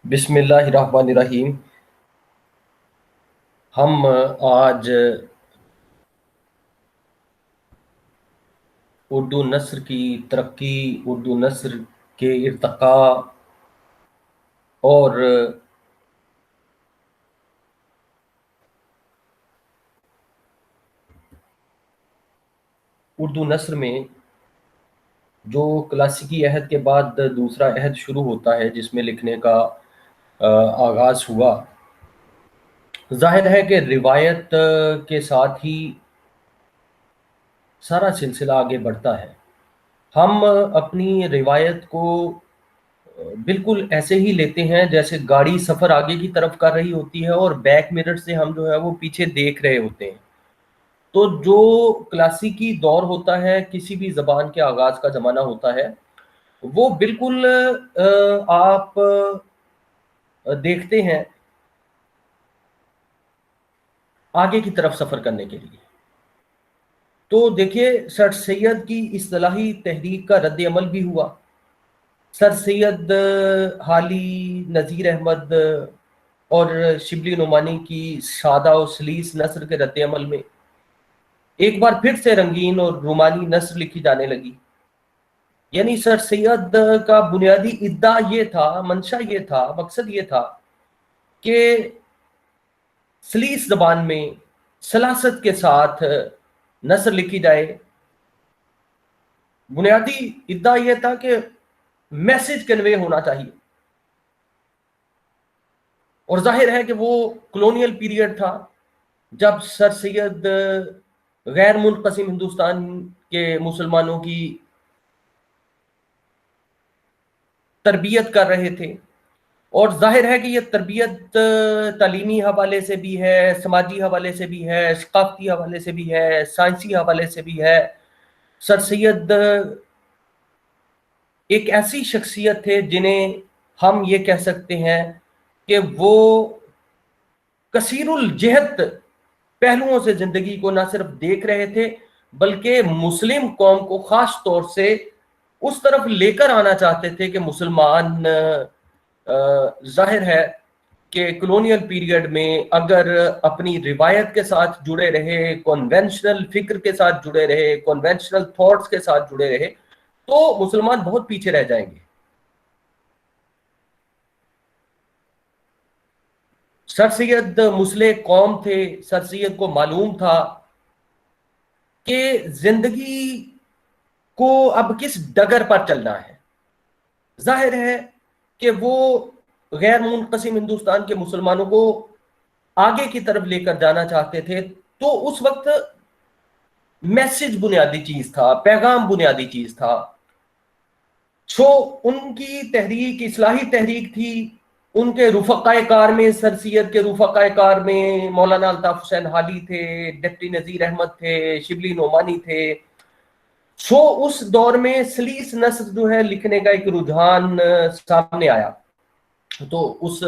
بسم اللہ الرحمن الرحیم۔ ہم آج اردو نثر کی ترقی، اردو نثر کے ارتقاء اور اردو نثر میں جو کلاسیکی عہد کے بعد دوسرا عہد شروع ہوتا ہے جس میں لکھنے کا آغاز ہوا، ظاہر ہے کہ روایت کے ساتھ ہی سارا سلسلہ آگے بڑھتا ہے۔ ہم اپنی روایت کو بالکل ایسے ہی لیتے ہیں جیسے گاڑی سفر آگے کی طرف کر رہی ہوتی ہے اور بیک مرر سے ہم جو ہے وہ پیچھے دیکھ رہے ہوتے ہیں۔ تو جو کلاسیکی دور ہوتا ہے، کسی بھی زبان کے آغاز کا زمانہ ہوتا ہے، وہ بالکل آپ دیکھتے ہیں آگے کی طرف سفر کرنے کے لیے۔ تو دیکھیے، سر سید کی اصطلاحی تحریک کا رد عمل بھی ہوا۔ سر سید حالی، نذیر احمد اور شبلی نعمانی کی سادہ و سلیس نثر کے رد عمل میں ایک بار پھر سے رنگین اور رومانی نثر لکھی جانے لگی۔ یعنی سر سید کا بنیادی ادعا یہ تھا، منشا یہ تھا، مقصد یہ تھا کہ سلیس زبان میں سلاست کے ساتھ نثر لکھی جائے۔ بنیادی ادعا یہ تھا کہ میسج کنوے ہونا چاہیے، اور ظاہر ہے کہ وہ کلونیل پیریڈ تھا جب سر سید غیر منقسم ہندوستان کے مسلمانوں کی تربیت کر رہے تھے، اور ظاہر ہے کہ یہ تربیت تعلیمی حوالے سے بھی ہے، سماجی حوالے سے بھی ہے، ثقافتی حوالے سے بھی ہے، سائنسی حوالے سے بھی ہے۔ سر سید ایک ایسی شخصیت تھے جنہیں ہم یہ کہہ سکتے ہیں کہ وہ کثیر الجہت پہلوؤں سے زندگی کو نہ صرف دیکھ رہے تھے بلکہ مسلم قوم کو خاص طور سے اس طرف لے کر آنا چاہتے تھے کہ مسلمان ظاہر ہے کہ کلونیل پیریڈ میں اگر اپنی روایت کے ساتھ جڑے رہے، کنونشنل فکر کے ساتھ جڑے رہے، کنونشنل تھاٹس کے ساتھ جڑے رہے، تو مسلمان بہت پیچھے رہ جائیں گے۔ سر سید مسلح قوم تھے، سر سید کو معلوم تھا کہ زندگی کو اب کس ڈگر پر چلنا ہے۔ ظاہر ہے کہ وہ غیر منقسم ہندوستان کے مسلمانوں کو آگے کی طرف لے کر جانا چاہتے تھے، تو اس وقت میسج بنیادی چیز تھا، پیغام بنیادی چیز تھا۔ ان کی تحریک اصلاحی تحریک تھی۔ ان کے رفقائے کار میں، سر سید کے رفقائے کار میں مولانا الطاف حسین حالی تھے، ڈپٹی نذیر احمد تھے، شبلی نعمانی تھے۔ اس دور میں سلیس نثر جو ہے لکھنے کا ایک رجحان سامنے آیا۔ تو اس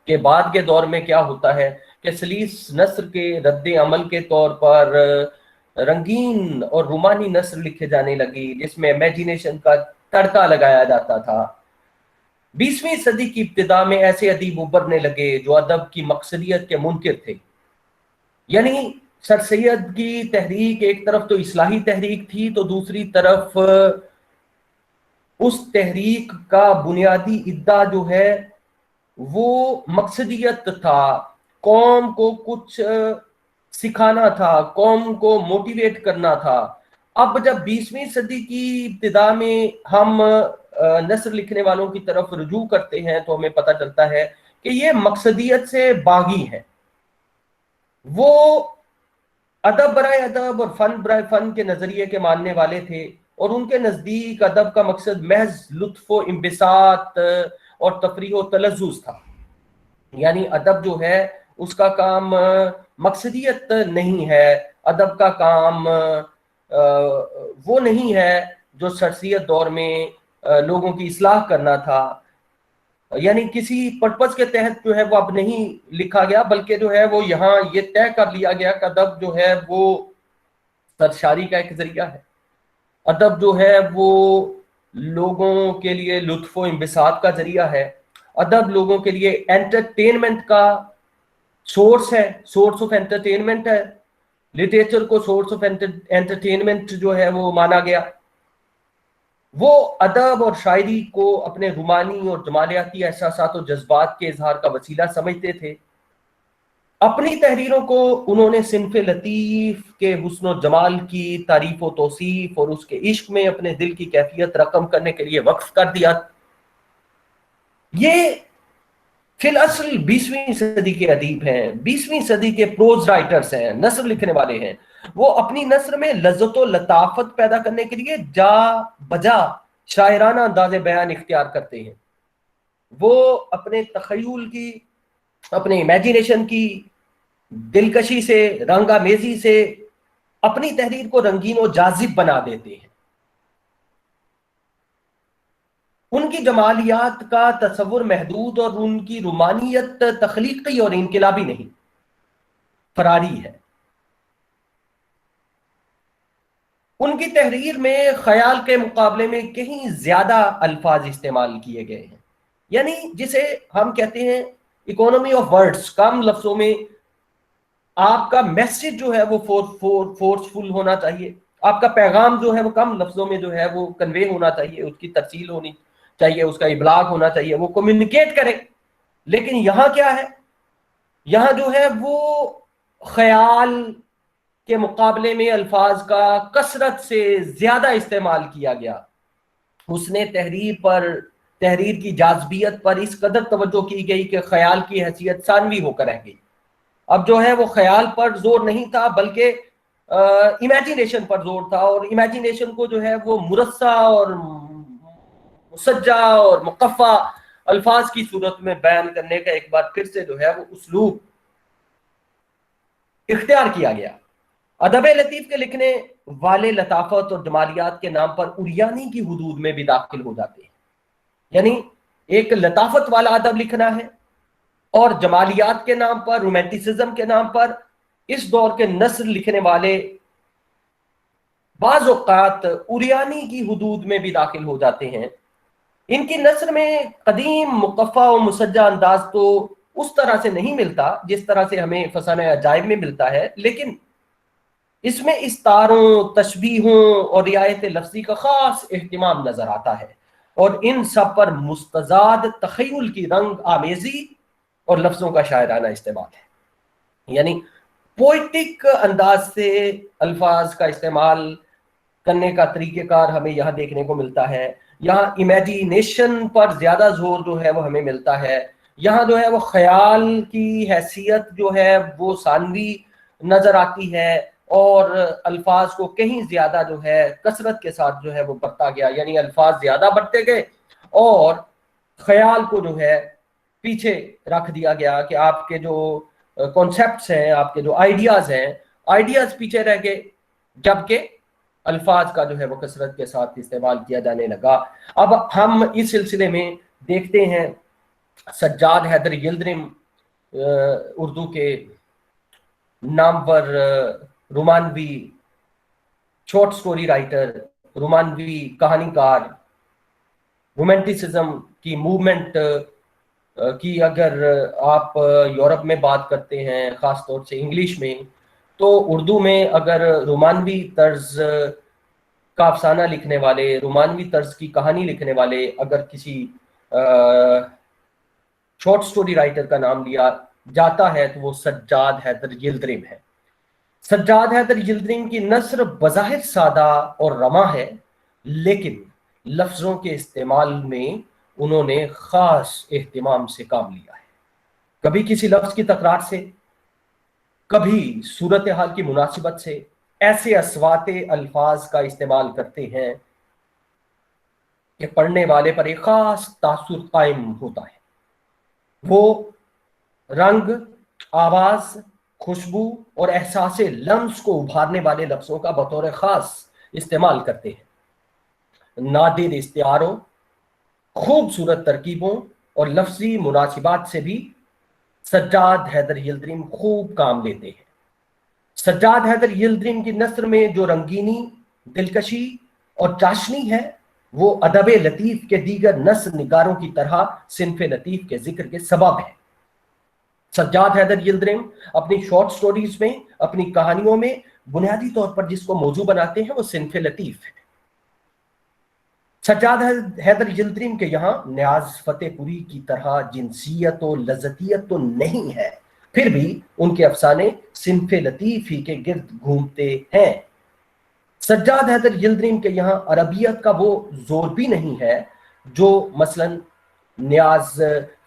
کے بعد کے دور میں کیا ہوتا ہے کہ سلیس نثر کے رد عمل کے طور پر رنگین اور رومانی نثر لکھے جانے لگی، جس میں امیجینیشن کا تڑکا لگایا جاتا تھا۔ 20ویں صدی کی ابتدا میں ایسے ادیب ابھرنے لگے جو ادب کی مقصدیت کے منکر تھے۔ یعنی سر سید کی تحریک ایک طرف تو اصلاحی تحریک تھی، تو دوسری طرف اس تحریک کا بنیادی ادعا جو ہے وہ مقصدیت تھا، قوم کو کچھ سکھانا تھا، قوم کو موٹیویٹ کرنا تھا۔ اب جب 20ویں صدی کی ابتدا میں ہم نثر لکھنے والوں کی طرف رجوع کرتے ہیں تو ہمیں پتہ چلتا ہے کہ یہ مقصدیت سے باغی ہے۔ وہ ادب برائے ادب اور فن برائے فن کے نظریے کے ماننے والے تھے، اور ان کے نزدیک ادب کا مقصد محض لطف و انبساط اور تفریح و تلذذ تھا۔ یعنی ادب جو ہے اس کا کام مقصدیت نہیں ہے، ادب کا کام وہ نہیں ہے جو سر سید دور میں لوگوں کی اصلاح کرنا تھا۔ یعنی کسی پرپس کے تحت جو ہے وہ اب نہیں لکھا گیا، بلکہ جو ہے وہ یہاں یہ طے کر لیا گیا کہ ادب جو ہے وہ سرشاری کا ایک ذریعہ ہے، ادب جو ہے وہ لوگوں کے لیے لطف و انبساط کا ذریعہ ہے، अदब लोगों के लिए एंटरटेनमेंट का सोर्स है, सोर्स ऑफ एंटरटेनमेंट है, लिटरेचर को सोर्स ऑफ एंटरटेनमेंट जो है वो माना गया। वो अदब और शायरी को अपने रूमानी और जमालियाती एहसासात और जज्बात के इजहार का वसीला समझते थे। अपनी तहरीरों को उन्होंने सिन्फ़े लतीफ़ के हुस्न और जमाल की तारीफ और तौसीफ और उसके इश्क में अपने दिल की कैफियत रकम करने के लिए वक्फ कर दिया। ये फिल असल 20वीं सदी के अदीब हैं, 20वीं सदी के प्रोज राइटर्स हैं, नस्र लिखने वाले हैं। वो अपनी नस्र में लज्जत और लताफत पैदा करने के लिए जा बजा शायराना अंदाज़े बयान इख्तियार करते हैं। वो अपने तखय्युल की, अपने इमेजिनेशन की दिलकशी से, रंगामेजी से अपनी तहरीर को रंगीन और जाजिब बना देते हैं। उनकी जमालियात का तसव्वुर महदूद और उनकी रुमानियत तख्लीकी और इनकलाबी नहीं, फरारी है। उनकी तहरीर में ख्याल के मुकाबले में कहीं ज्यादा अल्फाज इस्तेमाल किए गए हैं, यानी जिसे हम कहते हैं इकोनॉमी ऑफ वर्ड्स। कम लफ्जों में आपका मैसेज जो है वो फोर्सफुल होना चाहिए, आपका पैगाम जो है वो कम लफ्जों में जो है वो कन्वे होना चाहिए, उसकी तरसील होनी चाहिए, उसका इबलाग होना चाहिए, वो कम्युनिकेट करे। लेकिन यहाँ क्या है, यहाँ जो है वो ख्याल के मुकाबले में अल्फाज का कसरत से ज्यादा इस्तेमाल किया गया। उसने तहरीर की जाज़बियत पर इस कदर तवज्जो की गई कि ख्याल की हैसियत सानवी होकर रह गई। अब जो है वो ख्याल पर जोर नहीं था बल्कि इमेजिनेशन पर जोर था, और इमेजिनेशन को जो है वो मुरस्सा और मुसज्जा और मुकफ़ा अल्फाज की सूरत में बयान करने का एक बार फिर से जो है वो उसलूब इख्तियार किया गया। अदब लतीफ़ के लिखने वाले लताफत और जमालियात के नाम पर उरियानी की हुदूद में भी दाखिल हो जाते हैं, यानी एक लताफत वाला अदब लिखना है और जमालियात के नाम पर, रोमांटिसिज्म के नाम पर इस दौर के नस्र लिखने वाले बाज़ औक़ात उरियानी की हुदूद में भी दाखिल हो जाते हैं। इनकी नस्र में कदीम मुकफ़ा और मुसज्जा अंदाज तो उस तरह से नहीं मिलता जिस तरह से हमें फसाने अजाइब में मिलता है, लेकिन इसमें इस्तारों, तशबीहों और रियायत लफ्ज़ी का खास एहतिमाम नजर आता है, और इन सब पर मुस्तज़ाद तख़य्युल की रंग आमेज़ी और लफ्ज़ों का शायराना इस्तेमाल है। यानी पोइटिक अंदाज से अल्फाज का इस्तेमाल करने का तरीक़ेकार हमें यहाँ देखने को मिलता है। यहाँ इमेजिनेशन पर ज्यादा जोर जो है वो हमें मिलता है। यहाँ जो है वो ख्याल की हैसियत जो है वो सानवी नजर आती है, और अल्फाज को कहीं ज्यादा जो है कसरत के साथ जो है वो बढ़ता गया, यानी अल्फाज ज्यादा बढ़ते गए और ख्याल को जो है पीछे रख दिया गया कि आपके जो कॉन्सेप्ट्स हैं, आपके जो आइडियाज हैं, आइडियाज पीछे रह गए, जबकि अल्फाज का जो है वो कसरत के साथ इस्तेमाल किया जाने लगा। अब हम इस सिलसिले में देखते हैं सज्जाद हैदर यिल्दिरिम, उर्दू के नामवर रोमानवी शॉर्ट स्टोरी राइटर, रोमानवी कहानीकार, रोमांटिसिज्म की मूवमेंट की अगर आप यूरोप में बात करते हैं, ख़ास तौर से इंग्लिश में, तो उर्दू में अगर रोमानवी तर्ज का अफसाना लिखने वाले, रोमानवी तर्ज की कहानी लिखने वाले अगर किसी शॉर्ट स्टोरी राइटर का नाम लिया जाता है तो वो सज्जाद हैदर यिल्दिरिम है। सज्जाद हैदर यिल्दिरिम की नस्र बज़ाहिर सादा और रमा है, लेकिन लफ्ज़ों के इस्तेमाल में उन्होंने ख़ास एहतिमाम से काम लिया है। कभी किसी लफ्ज़ की तकरार से, कभी सूरत हाल की मुनासिबत से ऐसे अस्वाते अल्फाज का इस्तेमाल करते हैं कि पढ़ने वाले पर एक खास तासुर कायम होता है। वो रंग, आवाज, खुशबू और एहसासे लम्स को उभारने वाले लफ्जों का बतौर खास इस्तेमाल करते हैं। नादिर इस्तिआरों, खूबसूरत तरकीबों और लफ्जी मुनासिबात से भी सज्जाद हैदर यिल्दिरिम खूब काम लेते हैं। सज्जाद हैदर यिल्दिरिम की नस्र में जो रंगीनी, दिलकशी और चाशनी है وہ ادب لطیف کے دیگر نثر نگاروں کی طرح صنف لطیف کے ذکر کے سبب ہے۔ سجاد حیدر یلدرم اپنی شارٹ سٹوریز میں، اپنی کہانیوں میں بنیادی طور پر جس کو موضوع بناتے ہیں وہ صنف لطیف ہے۔ سجاد حیدر یلدرم کے یہاں نیاز فتح پوری کی طرح جنسیت و لذتیت تو نہیں ہے، پھر بھی ان کے افسانے صنف لطیف ہی کے گرد گھومتے ہیں۔ سجاد حیدر یلدرم کے یہاں عربیت کا وہ زور بھی نہیں ہے جو مثلا نیاز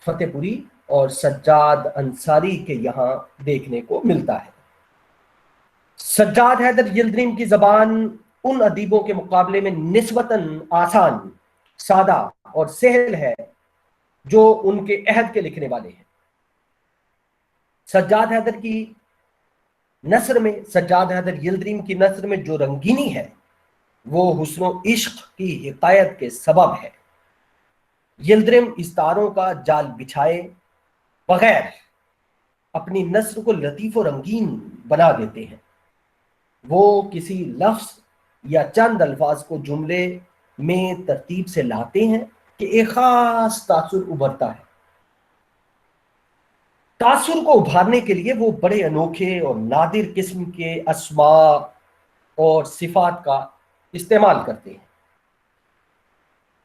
فتح پوری اور سجاد انصاری کے یہاں دیکھنے کو ملتا ہے۔ سجاد حیدر یلدرم کی زبان ان ادیبوں کے مقابلے میں نسبتاً آسان، سادہ اور سہل ہے جو ان کے عہد کے لکھنے والے ہیں۔ سجاد حیدر کی نثر میں، سجاد حیدر یلدرم کی نثر میں جو رنگینی ہے وہ حسن و عشق کی حکایت کے سبب ہے۔ یلدرم استاروں کا جال بچھائے بغیر اپنی نثر کو لطیف و رنگین بنا دیتے ہیں۔ وہ کسی لفظ یا چند الفاظ کو جملے میں ترتیب سے لاتے ہیں کہ ایک خاص تاثر ابھرتا ہے۔ تاثر کو ابھارنے کے لیے وہ بڑے انوکھے اور نادر قسم کے اسماء اور صفات کا استعمال کرتے ہیں۔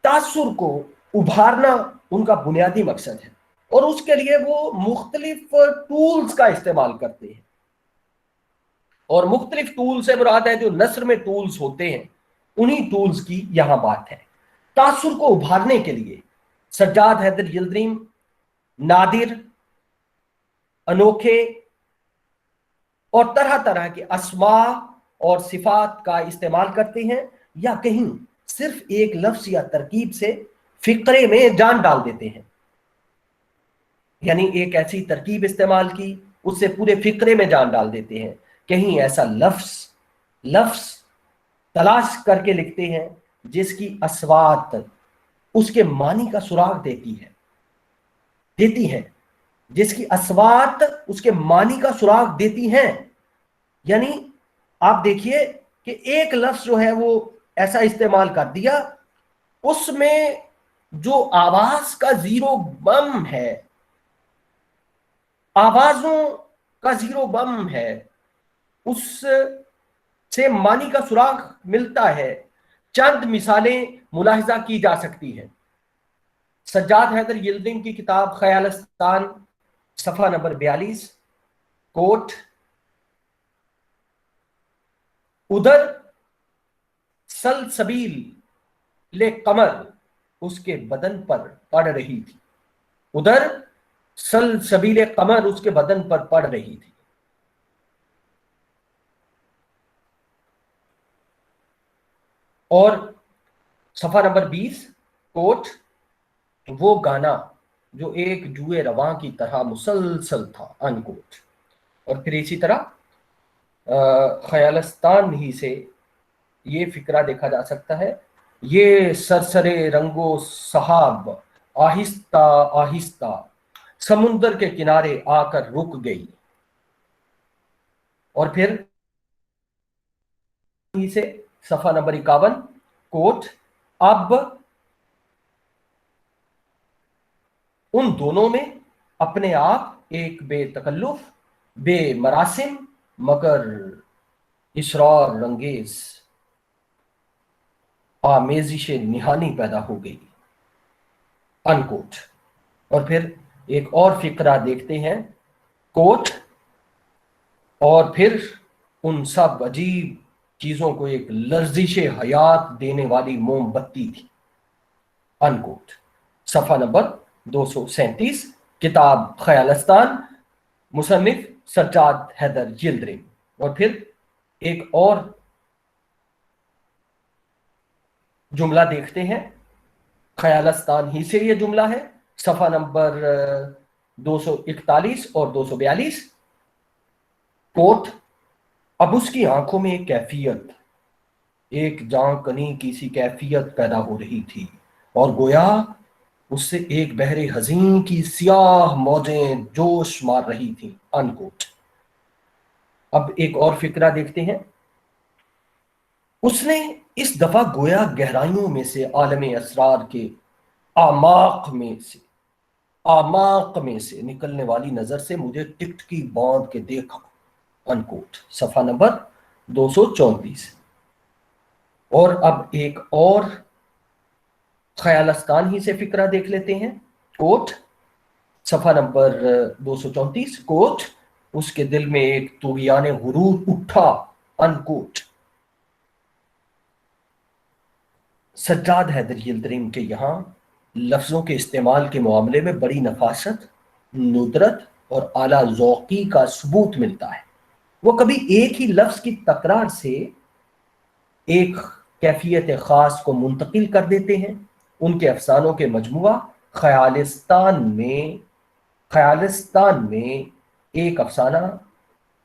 تاثر کو ابھارنا ان کا بنیادی مقصد ہے اور اس کے لیے وہ مختلف ٹولز کا استعمال کرتے ہیں، اور مختلف ٹول سے مراد ہے جو نثر میں ٹولز ہوتے ہیں، انہی ٹولز کی یہاں بات ہے۔ تاثر کو ابھارنے کے لیے سجاد حیدر یلدرم نادر، انوکھے اور طرح طرح کے اسماء اور صفات کا استعمال کرتے ہیں، یا کہیں صرف ایک لفظ یا ترکیب سے فقرے میں جان ڈال دیتے ہیں، یعنی ایک ایسی ترکیب استعمال کی، اس سے پورے فقرے میں جان ڈال دیتے ہیں۔ کہیں ایسا لفظ تلاش کر کے لکھتے ہیں جس کی اصوات اس کے معنی کا سراغ دیتی ہیں، جس کی اصوات اس کے معنی کا سراغ دیتی ہیں۔ یعنی آپ دیکھیے کہ ایک لفظ جو ہے وہ ایسا استعمال کر دیا، اس میں جو آواز کا زیرو بم ہے، آوازوں کا زیرو بم ہے، اس سے معنی کا سراغ ملتا ہے۔ چند مثالیں ملاحظہ کی جا سکتی ہیں۔ سجاد حیدر یلدرم کی کتاب خیالستان، صفحہ نمبر 42، کوٹ: ادھر سلسبیل قمر اس کے بدن پر پڑ رہی تھی، ادھر سلسبیل قمر اس کے بدن پر پڑ رہی تھی۔ اور صفحہ نمبر 20، کوٹ: وہ گانا جو ایک جوئے رواں کی طرح مسلسل تھا، ان کوٹ۔ اور پھر اسی طرح خیالستان ہی سے یہ فقرہ دیکھا جا سکتا ہے: یہ سرسرے رنگ و سحاب آہستہ آہستہ سمندر کے کنارے آ کر رک گئی۔ اور پھر ہی سے صفحہ نمبر 51، کوٹ: اب ان دونوں میں اپنے آپ ایک بے تکلف، بے مراسم مگر اسرار رنگیز آمیزش نہانی پیدا ہو گئی، ان کوٹ۔ اور پھر ایک اور فقرہ دیکھتے ہیں، کوٹ: اور پھر ان سب عجیب چیزوں کو ایک لرزش حیات دینے والی موم بتی تھی، ان کوٹ۔ صفحہ نمبر 237، کتاب خیالستان، مصنف سجاد حیدر یلدرم۔ اور پھر ایک اور جملہ دیکھتے ہیں، خیالستان ہی سے یہ جملہ ہے، صفحہ نمبر 241 اور 242، کوٹ: اب اس کی آنکھوں میں ایک کیفیت، ایک جان کنی کی سی کیفیت پیدا ہو رہی تھی، اور گویا اس سے ایک بحر حزین کی سیاہ موجیں جوش مار رہی تھیں، ان کوٹ۔ اب ایک اور فقرہ دیکھتے ہیں، اس نے इस दफा गोया गहराइयों में से, आलम असरार के आमाक में से निकलने वाली नजर से मुझे टिकट की बांध के देखा, अनकोट। सफा नंबर 234। और अब एक और ख्यालस्तान ही से फिक्रा देख लेते हैं। कोट, सफा नंबर 234। कोट, उसके दिल में एक तुगियाने गुरूर उठा, अनकोट। सज्जाद हैदर यिल्दिरिम के यहाँ लफ्ज़ों के इस्तेमाल के मामले में बड़ी नफासत, नुदरत और आला ज़ौक़ी का सबूत मिलता है। वो कभी एक ही लफ्ज़ की तकरार से एक कैफियत ख़ास को मुंतकिल कर देते हैं। उनके अफसानों के मजमुआ ख्यालिस्तान में एक अफसाना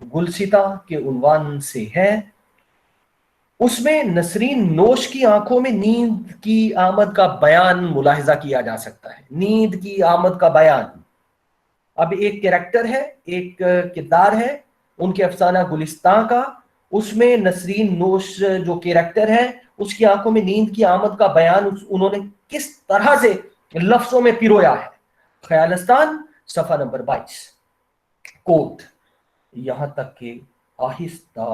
गुलसिता के उन्वान से है। उसमें नसरीन नोश की आंखों में नींद की आमद का बयान मुलाहिजा किया जा सकता है। नींद की आमद का बयान। अब एक कैरेक्टर है, एक किरदार है उनके अफसाना गुलिस्तां का, उसमें नसरीन नोश जो कैरेक्टर है उसकी आंखों में नींद की आमद का बयान उन्होंने किस तरह से लफ्जों में पिरोया है। ख्यालिस्तान, सफा नंबर 22। कोट, यहां तक कि आहिस्ता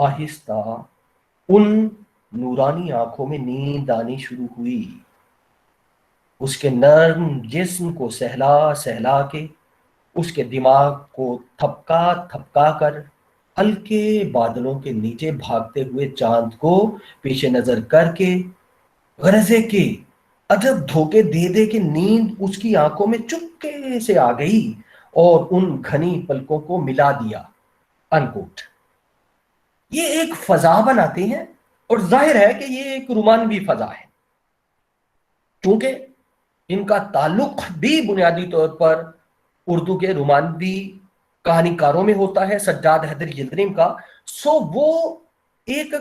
आहिस्ता उन नूरानी आंखों में नींद आनी शुरू हुई। उसके नर्म जिस्म को सहला सहला के, उसके दिमाग को थपका थपका कर, हल्के बादलों के नीचे भागते हुए चांद को पीछे नजर करके, गरजे के अजब धोखे दे दे के नींद उसकी आंखों में चुपके से आ गई और उन घनी पलकों को मिला दिया, अनकोट। ये एक फजा बनाते हैं और जाहिर है कि ये एक रोमानवी फजा है, क्योंकि इनका ताल्लुक भी बुनियादी तौर पर उर्दू के रोमानवी कहानीकारों में होता है, सज्जाद हैदर यिल्दिरिम का। सो वो एक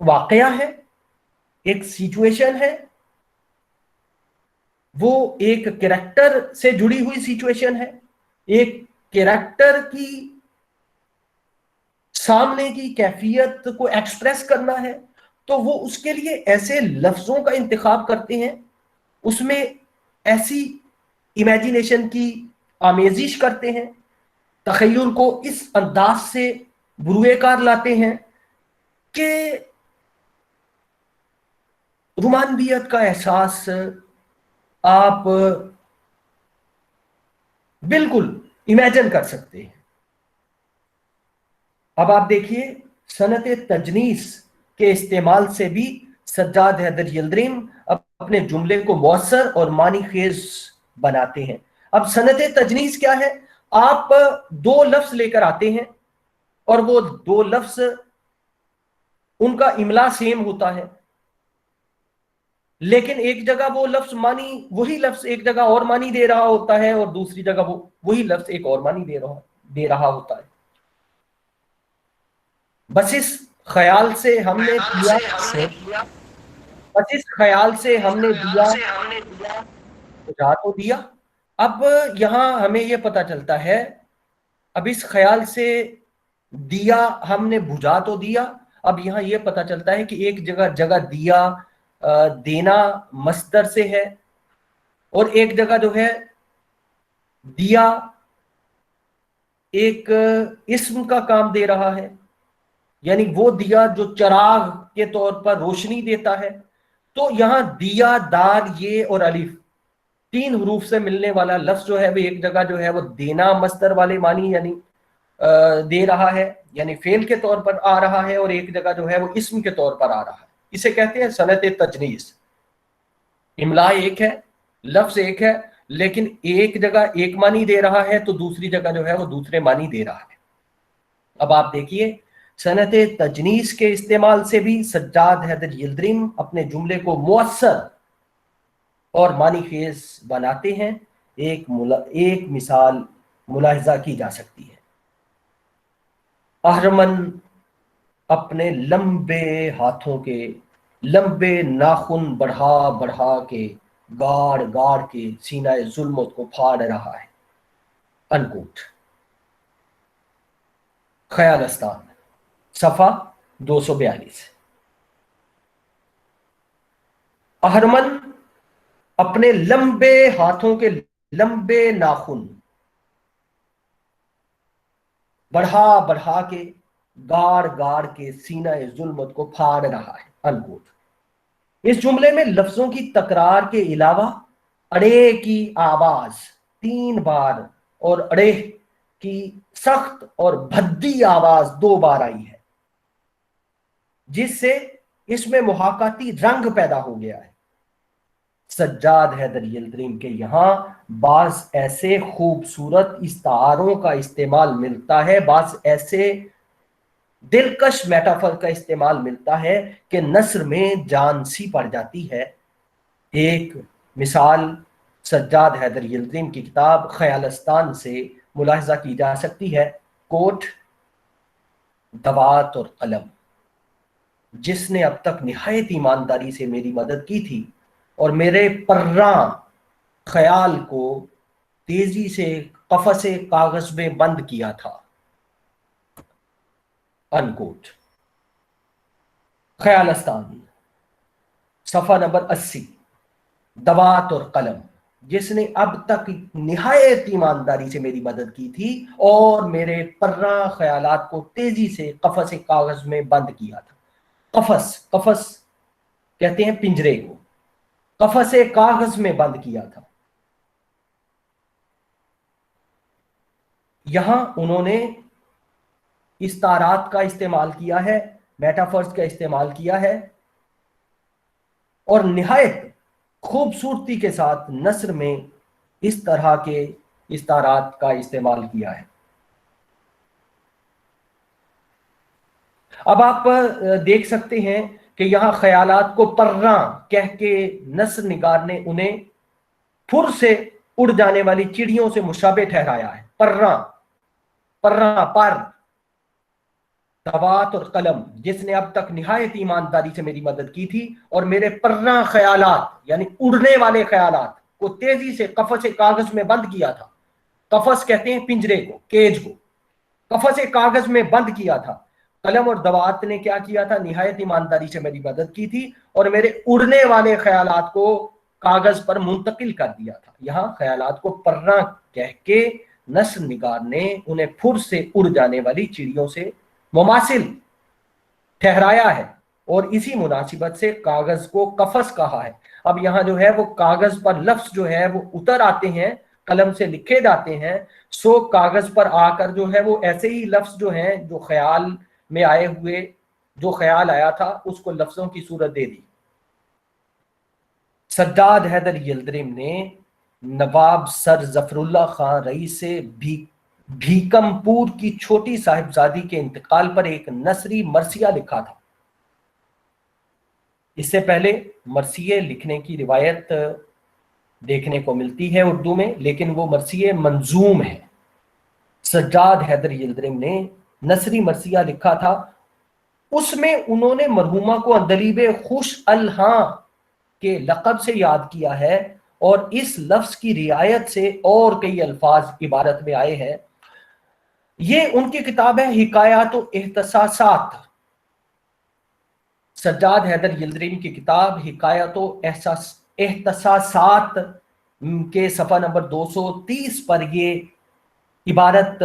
वाकया है, एक सिचुएशन है, वो एक कैरेक्टर से जुड़ी हुई सिचुएशन है, एक कैरेक्टर की सामने की कैफियत को एक्सप्रेस करना है, तो वो उसके लिए ऐसे लफ्जों का इंतखाब करते हैं, उसमें ऐसी इमेजिनेशन की आमेजिश करते हैं, तखय्युल को इस अंदाज से बुरुएकार लाते हैं कि रोमानवियत का एहसास आप बिल्कुल इमेजिन कर सकते हैं। अब आप देखिए, सनत तजनीस के इस्तेमाल से भी सज्जाद हैदर यिल्दिरिम अपने जुमले को मौसर और मानी खेज बनाते हैं। अब सनत तजनीस क्या है? आप दो लफ्ज लेकर आते हैं और वो दो लफ्ज, उनका इमला सेम होता है, लेकिन एक जगह वो लफ्ज मानी, वही लफ्ज एक जगह और मानी दे रहा होता है और दूसरी जगह वो वही लफ्ज एक और मानी दे रहा होता है। बस इस ख्याल से हमने दिया बस इस ख्याल से हमने दिया बुझा तो दिया। अब यहां हमें यह पता चलता है, अब इस ख्याल से दिया हमने बुझा तो दिया, अब यहां यह पता चलता है कि एक जगह जगह दिया देना मस्दर से है, और एक जगह जो है दिया एक इस्म का काम दे रहा है, यानी वो दिया जो चराग के तौर पर रोशनी देता है। तो यहां दिया, दाल, ये और अलिफ, तीन हरूफ से मिलने वाला लफ्ज जो है वो एक जगह जो है वो देना मस्दर वाले मानी यानी दे रहा है, यानी फेल के तौर पर आ रहा है, और एक जगह जो है वो इस्म के तौर पर आ रहा है। इसे कहते हैं सनत तजनीस। इमला एक है, लफ्ज एक है, लेकिन एक जगह एक मानी दे रहा है तो दूसरी जगह जो है वो दूसरे मानी दे रहा है। अब आप देखिए, सनत तजनीस के इस्तेमाल से भी सज्जाद हैदर यिल्दिरिम अपने जुमले को मुअस्सर और मानी खेज बनाते हैं। एक मिसाल मुलाहिजा की जा सकती है। अहरमन अपने लंबे हाथों के लंबे नाखून बढ़ा बढ़ा के गाड़ गाड़ के सीना जुल्मत को फाड़ रहा है, अनकोट। ख्यालस्तान, सफा 242। अहरमन अपने लंबे हाथों के लंबे नाखून बढ़ा बढ़ा के गाड़ गाड़ के सीना जुल्मत को फाड़ रहा है, अनकोट। इस जुमले में लफ्जों की तकरार के अलावा अड़े की आवाज 3 बार और अड़े की सख्त और भद्दी आवाज 2 बार आई है, जिससे इसमें मुहाकाती रंग पैदा हो गया है। सज्जाद हैदर यिल्दिरिम के यहाँ बाज ऐसे खूबसूरत इस्तारों का इस्तेमाल मिलता है, बाज ऐसे दिलकश मेटाफर का इस्तेमाल मिलता है कि नस्र में जान सी पड़ जाती है। एक मिसाल सज्जाद हैदर यिल्दिरिम की किताब ख्यालस्तान से मुलाहिजा की जा सकती है। कोट, दवात और कलम, जिसने अब तक निहायत ईमानदारी से मेरी मदद की थी और मेरे पर्रा ख्याल को तेजी से कफसे कागज में बंद किया था, अनकोट। ख्यालस्तान सफा नंबर 80। दवात और कलम, जिसने अब तक निहायत ईमानदारी से मेरी मदद की थी और मेरे पर्रा ख्यालात को तेजी से कफस कागज में बंद किया था। कफस, कफस कहते हैं पिंजरे को, कफस कागज में बंद किया था। यहां उन्होंने इस्तारात का इस्तेमाल किया है, मेटाफर्स का इस्तेमाल किया है और निहायत खूबसूरती के साथ नस्र में इस तरह के इस्तारात का इस्तेमाल किया है। अब आप देख सकते हैं कि यहां ख्यालात को पर्रा कह के नस्र निगार ने उन्हें फुर से उड़ जाने वाली चिड़ियों से मुशाबे ठहराया है। पर्रा, पर्रा, पर। दवात और कलम, जिसने अब तक निहायत ईमानदारी से मेरी मदद की थी और मेरे पर्रा ख्यालात यानी उड़ने वाले ख्यालात को तेजी से कफस कागज में बंद किया था। कफस कहते हैं पिंजरे को, केज को, कफस कागज में बंद किया था। कलम और दवात ने क्या किया था? निहायत ईमानदारी से मेरी मदद की थी और मेरे उड़ने वाले ख्यालात को कागज पर मुंतकिल कर दिया था। यहां ख्यालात को पर्रा कह के नस्र निगार ने उन्हें फुर से उड़ जाने वाली चिड़ियों से मुमासिल ठहराया है और इसी मुनासिबत से कागज को कफस कहा है। अब यहां जो है वो कागज पर लफ्ज जो है वो उतर आते हैं, कलम से लिखे जाते हैं, सो कागज पर आकर जो है वो ऐसे ही लफ्ज जो हैं जो ख्याल में आए हुए, जो ख्याल आया था उसको लफ्जों की सूरत दे दी। सज्जाद हैदर यिल्दिरिम ने नवाब सर जफरुल्लाह खान रईस से भीकमपुर की छोटी साहिबजादी के इंतकाल पर एक नसरी मरसिया लिखा था। इससे पहले मरसिये लिखने की रिवायत देखने को मिलती है उर्दू में, लेकिन वो मरसिये मंजूम है। सज्जाद हैदर यिल्दिरिम ने नसरी मरसिया लिखा था, उसमें उन्होंने मरहुमा को अंदलीब खुश अलहां के लक़ब से याद किया है और इस लफ्ज की रियायत से और कई अल्फाज इबारत में आए हैं। ये उनकी किताब है हिकायात व एहतसासात। सज्जाद हैदर यिल्दिरिम की किताब हिकायत व एहतसासात के सफ़ा नंबर 230 पर ये इबारत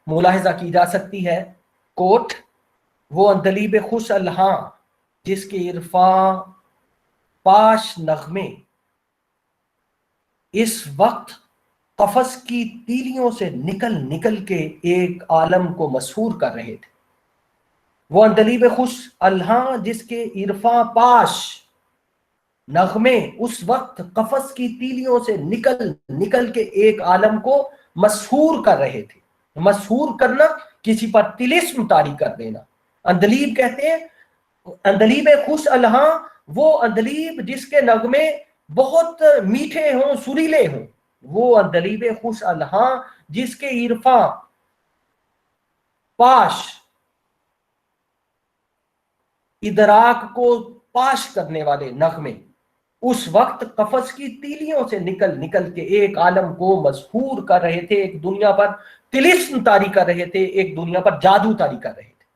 मुलाहिजा की जा सकती है। कोट, वो अंदलीब खुश अलहां जिसके इरफा पाश नगमे इस वक्त कफस की तीलियों से निकल निकल के एक आलम को मसहूर कर रहे थे। वो अंदलीब खुश अलहां जिसके इरफा पाश नगमे उस वक्त कफस की तीलियों से निकल निकल के एक आलम को मसहूर कर रहे थे। मसहूर करना, किसी पर तिलिस्म तारी कर देना। अंदलीब कहते हैं, अंदलीब खुश अलहां वो अंदलीब जिसके नगमे बहुत मीठे हों, सुरीले हों। वो अंदलीब खुश अलहां जिसके इरफा पाश, इदराक को पाश करने वाले नगमे उस वक्त कफस की तीलियों से निकल निकल के एक आलम को मसहूर कर रहे थे, एक दुनिया पर तिलिस्म तारी कर रहे थे, एक दुनिया पर जादू तारी कर रहे थे।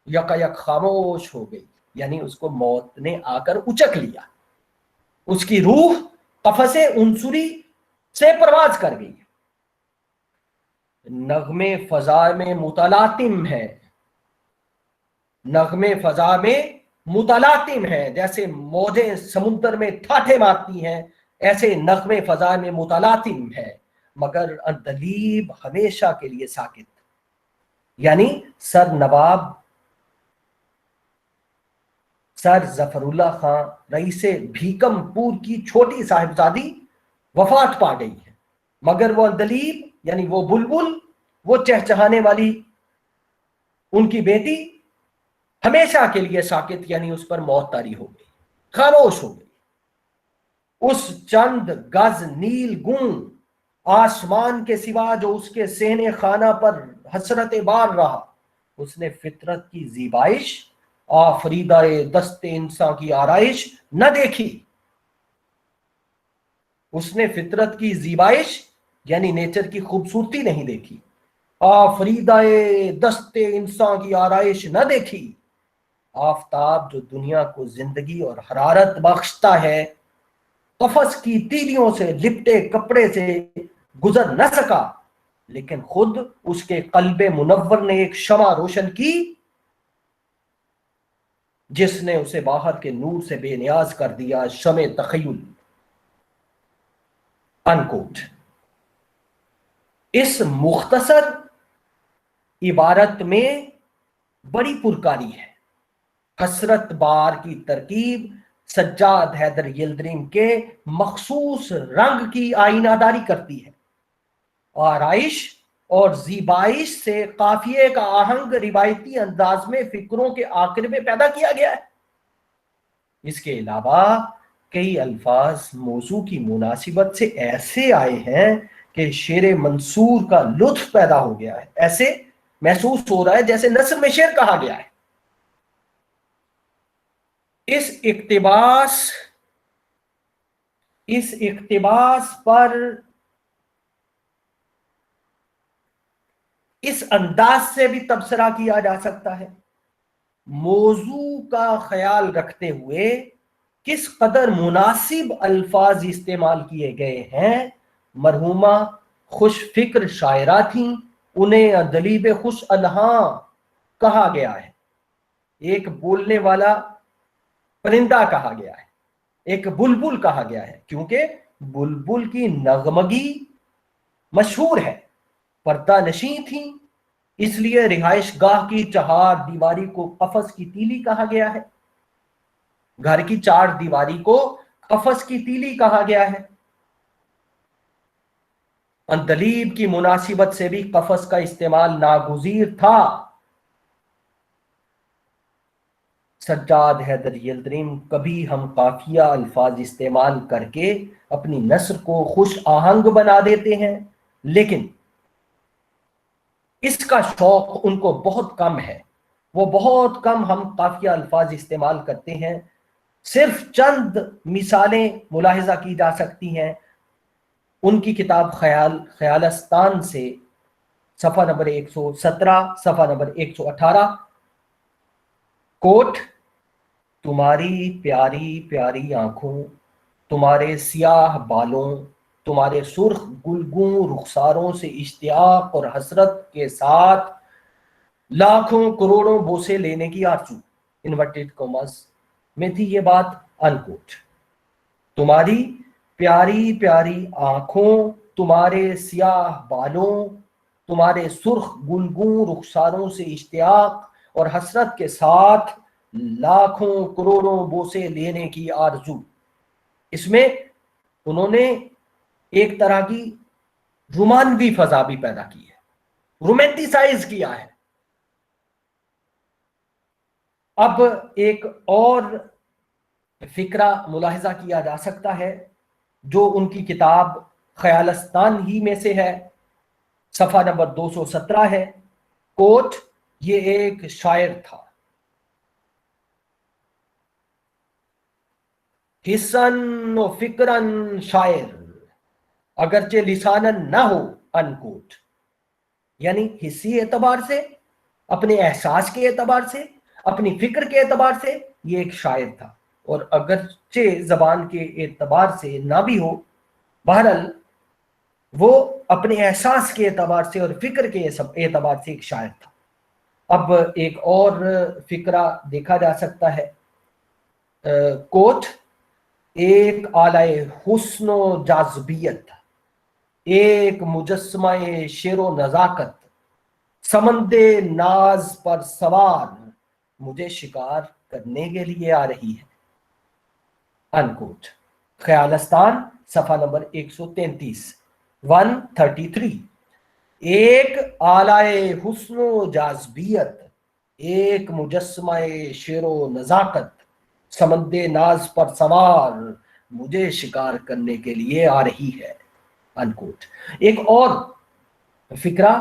यकायक खामोश हो गई, यानी उसको मौत ने आकर उचक लिया। उसकी रूह कफसे उनसुरी से परवाज कर गई। नगमे फजा में मुतलातिम है, नगमे फजा में मुतलातिम है, जैसे मौजें समुद्र में ठाठे मारती हैं ऐसे नगमे फजा में मुतलातिम है, मगर अंदलीब हमेशा के लिए साकित। यानी सर नवाब सर जफरुल्लाह खां रईसे भीकमपुर की छोटी साहिबजादी वफात पा गई है, मगर वो अंदलीब यानी वो बुलबुल, वो चहचहाने वाली उनकी बेटी हमेशा के लिए साकित, यानी उस पर मौत तारी हो गई, खामोश हो गई। उस चंद गज नील गुण आसमान के सिवा जो उसके सहने खाना पर हसरत बार रहा, उसने फितरत की ज़ीबाइश आफरीदाए दस्ते इंसान की आराइश न देखी। उसने फितरत की ज़ीबाइश यानी नेचर की खूबसूरती नहीं देखी, आफरीदाए दस्ते इंसान की आराइश न देखी। आफताब जो दुनिया को जिंदगी और हरारत बख्शता है, कफस की तीलियों से लिपटे कपड़े से गुजर न सका, लेकिन खुद उसके कल्बे मुनव्वर ने एक शमा रोशन की जिसने उसे बाहर के नूर से बेनियाज कर दिया, शमे तखय्युल। अनकोट। इस मुख्तसर इबारत में बड़ी पुरकारी है। हसरत बार की तरकीब सज्जाद हैदर यिल्दिरिम के मखसूस रंग की आईनादारी करती है। आराइश और ज़ीबाइश से काफिये का आहंग रिवायती अंदाज में फिक्रों के आखिर में पैदा किया गया है। इसके अलावा कई अल्फाज मौजू की मुनासिबत से ऐसे आए हैं कि शेर मंसूर का लुत्फ पैदा हो गया है, ऐसे महसूस हो रहा है जैसे नस्र में शेर कहा गया है। इस इक्तिबास पर इस अंदाज से भी तबसरा किया जा सकता है। मौजू का ख्याल रखते हुए किस कदर मुनासिब अल्फाज इस्तेमाल किए गए हैं। मरहुमा खुश फिक्र शायरा थी, उन्हें अदलीब खुश अलहा कहा गया है। एक बोलने वाला परिंदा कहा गया है, एक बुलबुल कहा गया है, क्योंकि बुलबुल की नगमगी मशहूर है। पर्दा नशी थी, इसलिए रिहाइश गाह की चहार दीवारी को कफस की तीली कहा गया है। घर की चार दीवारी को कफस की तीली कहा गया है। अंदलीब की मुनासिबत से भी कफस का इस्तेमाल नागुजीर था। सज्जाद हैदर यिल्दिरिम कभी हम काफिया अल्फाज इस्तेमाल करके अपनी नस्र को खुश आहंग बना देते हैं, लेकिन इसका शौक उनको बहुत कम है। वो बहुत कम हम काफिया अल्फाज इस्तेमाल करते हैं। सिर्फ चंद मिसालें मुलाहिजा की जा सकती हैं। उनकी किताब ख्यालस्तान से सफ़ा नंबर 117, सफ़ा नंबर 118। कोट, तुम्हारी प्यारी प्यारी आंखों, तुम्हारे सियाह बालों, तुम्हारे सुर्ख गुलगूं रुखसारों से इश्तियाक और हसरत के साथ लाखों करोड़ों बोसे लेने की आरज़ू, इन्वर्टेड कॉमर्स में थी ये बात। अनकोट। तुम्हारी प्यारी प्यारी आंखों, तुम्हारे सियाह बालों, तुम्हारे सुर्ख गुलगूं रुखसारों से इश्तियाक और हसरत के साथ लाखों करोड़ों बोसे लेने की आरज़ू। इसमें उन्होंने एक तरह की रोमानवी फजा भी पैदा की है, रोमांटिसाइज किया है। अब एक और फिक्रा मुलाहिजा किया जा सकता है जो उनकी किताब ख्यालस्तान ही में से है, सफ़ा नंबर 217 है। कोट, ये एक शायर था, हिस्सन व फिक्रन शायर अगरचे लिसानन ना हो। अनकोट। यानी हिस्सी एतबार से, अपने एहसास के एतबार से, अपनी फिक्र के एतबार से ये एक शायर था। اور اگرچہ زبان کے اعتبار سے نہ بھی ہو، بہرحال وہ اپنے احساس کے اعتبار سے اور فکر کے اعتبار سے ایک شاعر تھا۔ اب ایک اور فقرہ دیکھا جا سکتا ہے، کوٹ: ایک آلہ حسن و جاذبیت، ایک مجسمہ شعر و نزاکت، سمند ناز پر سوار مجھے شکار کرنے کے لیے آ رہی ہے، انکوٹ۔ خیالستان صفحہ نمبر 133، 133۔ ایک آلہ حسن و جاذبیت، ایک مجسمہ شعر و نزاکت، سمند ناز پر سوار مجھے شکار کرنے کے لیے آ رہی ہے، انکوٹ۔ ایک اور فقرہ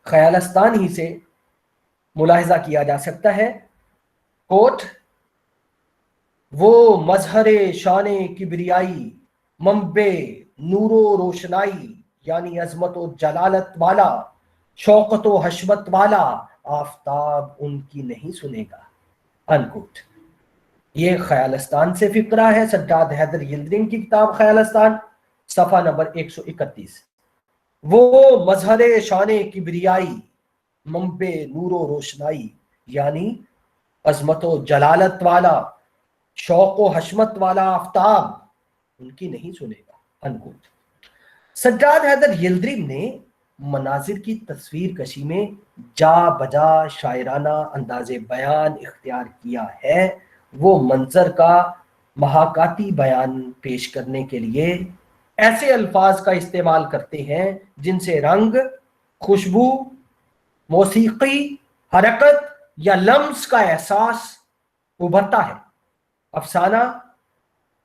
خیالستان ہی سے ملاحظہ کیا جا سکتا ہے، کوٹ: وہ مظہر شان کبریائی، منبع نور و روشنائی، یعنی عظمت و جلالت والا، شوقت و حشمت والا آفتاب ان کی نہیں سنے گا، انکوٹ۔ یہ خیالستان سے فقرہ ہے، سجاد حیدر یلدریم کی کتاب خیالستان، صفحہ نمبر 131۔ وہ مظہر شان کبریائی، منبع نور و روشنائی، یعنی عظمت و جلالت والا، شوق و حشمت والا آفتاب ان کی نہیں سنے گا، انکوٹ۔ سجاد حیدر یلدریم نے مناظر کی تصویر کشی میں جا بجا شاعرانہ انداز بیان اختیار کیا ہے۔ وہ منظر کا محاکاتی بیان پیش کرنے کے لیے ایسے الفاظ کا استعمال کرتے ہیں جن سے رنگ، خوشبو، موسیقی، حرکت یا لمس کا احساس ابھرتا ہے۔ افسانہ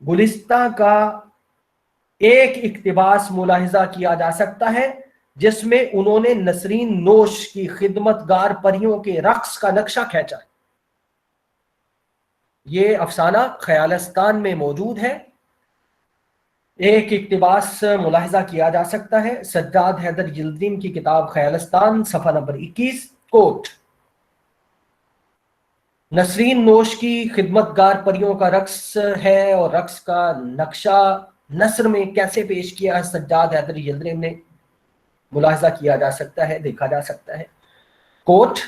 گلستہ کا ایک اقتباس ملاحظہ کیا جا سکتا ہے جس میں انہوں نے نسرین نوش کی خدمت گار پریوں کے رقص کا نقشہ کھینچا ہے۔ یہ افسانہ خیالستان میں موجود ہے۔ ایک اقتباس ملاحظہ کیا جا سکتا ہے، سجاد حیدر یلدریم کی کتاب خیالستان صفحہ نمبر 21، کوٹ: نسرین نوش کی خدمت گار پریوں کا رقص ہے، اور رقص کا نقشہ نثر میں کیسے پیش کیا ہے سجاد حیدر یلدریم نے، ملاحظہ کیا جا سکتا ہے، دیکھا جا سکتا ہے، کوٹ: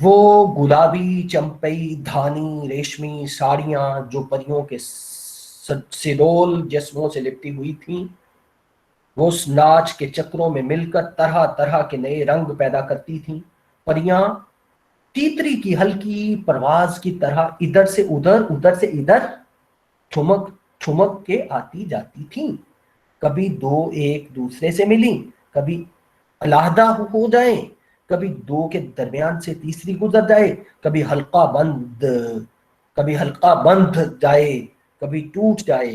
وہ گلابی، چمپئی، دھانی، ریشمی ساڑیاں جو پریوں کے سڈول جسموں سے لپٹی ہوئی تھیں، وہ اس ناچ کے چکروں میں مل کر طرح طرح کے نئے رنگ پیدا کرتی تھیں۔ پریاں تیتری کی ہلکی پرواز کی طرح ادھر سے ادھر، ادھر سے ادھر ٹھمک ٹھمک کے آتی جاتی تھیں، کبھی دو ایک دوسرے سے ملیں، کبھی علیحدہ ہو جائیں، کبھی دو کے درمیان سے تیسری گزر جائے، کبھی حلقہ بند جائے، کبھی ٹوٹ جائے۔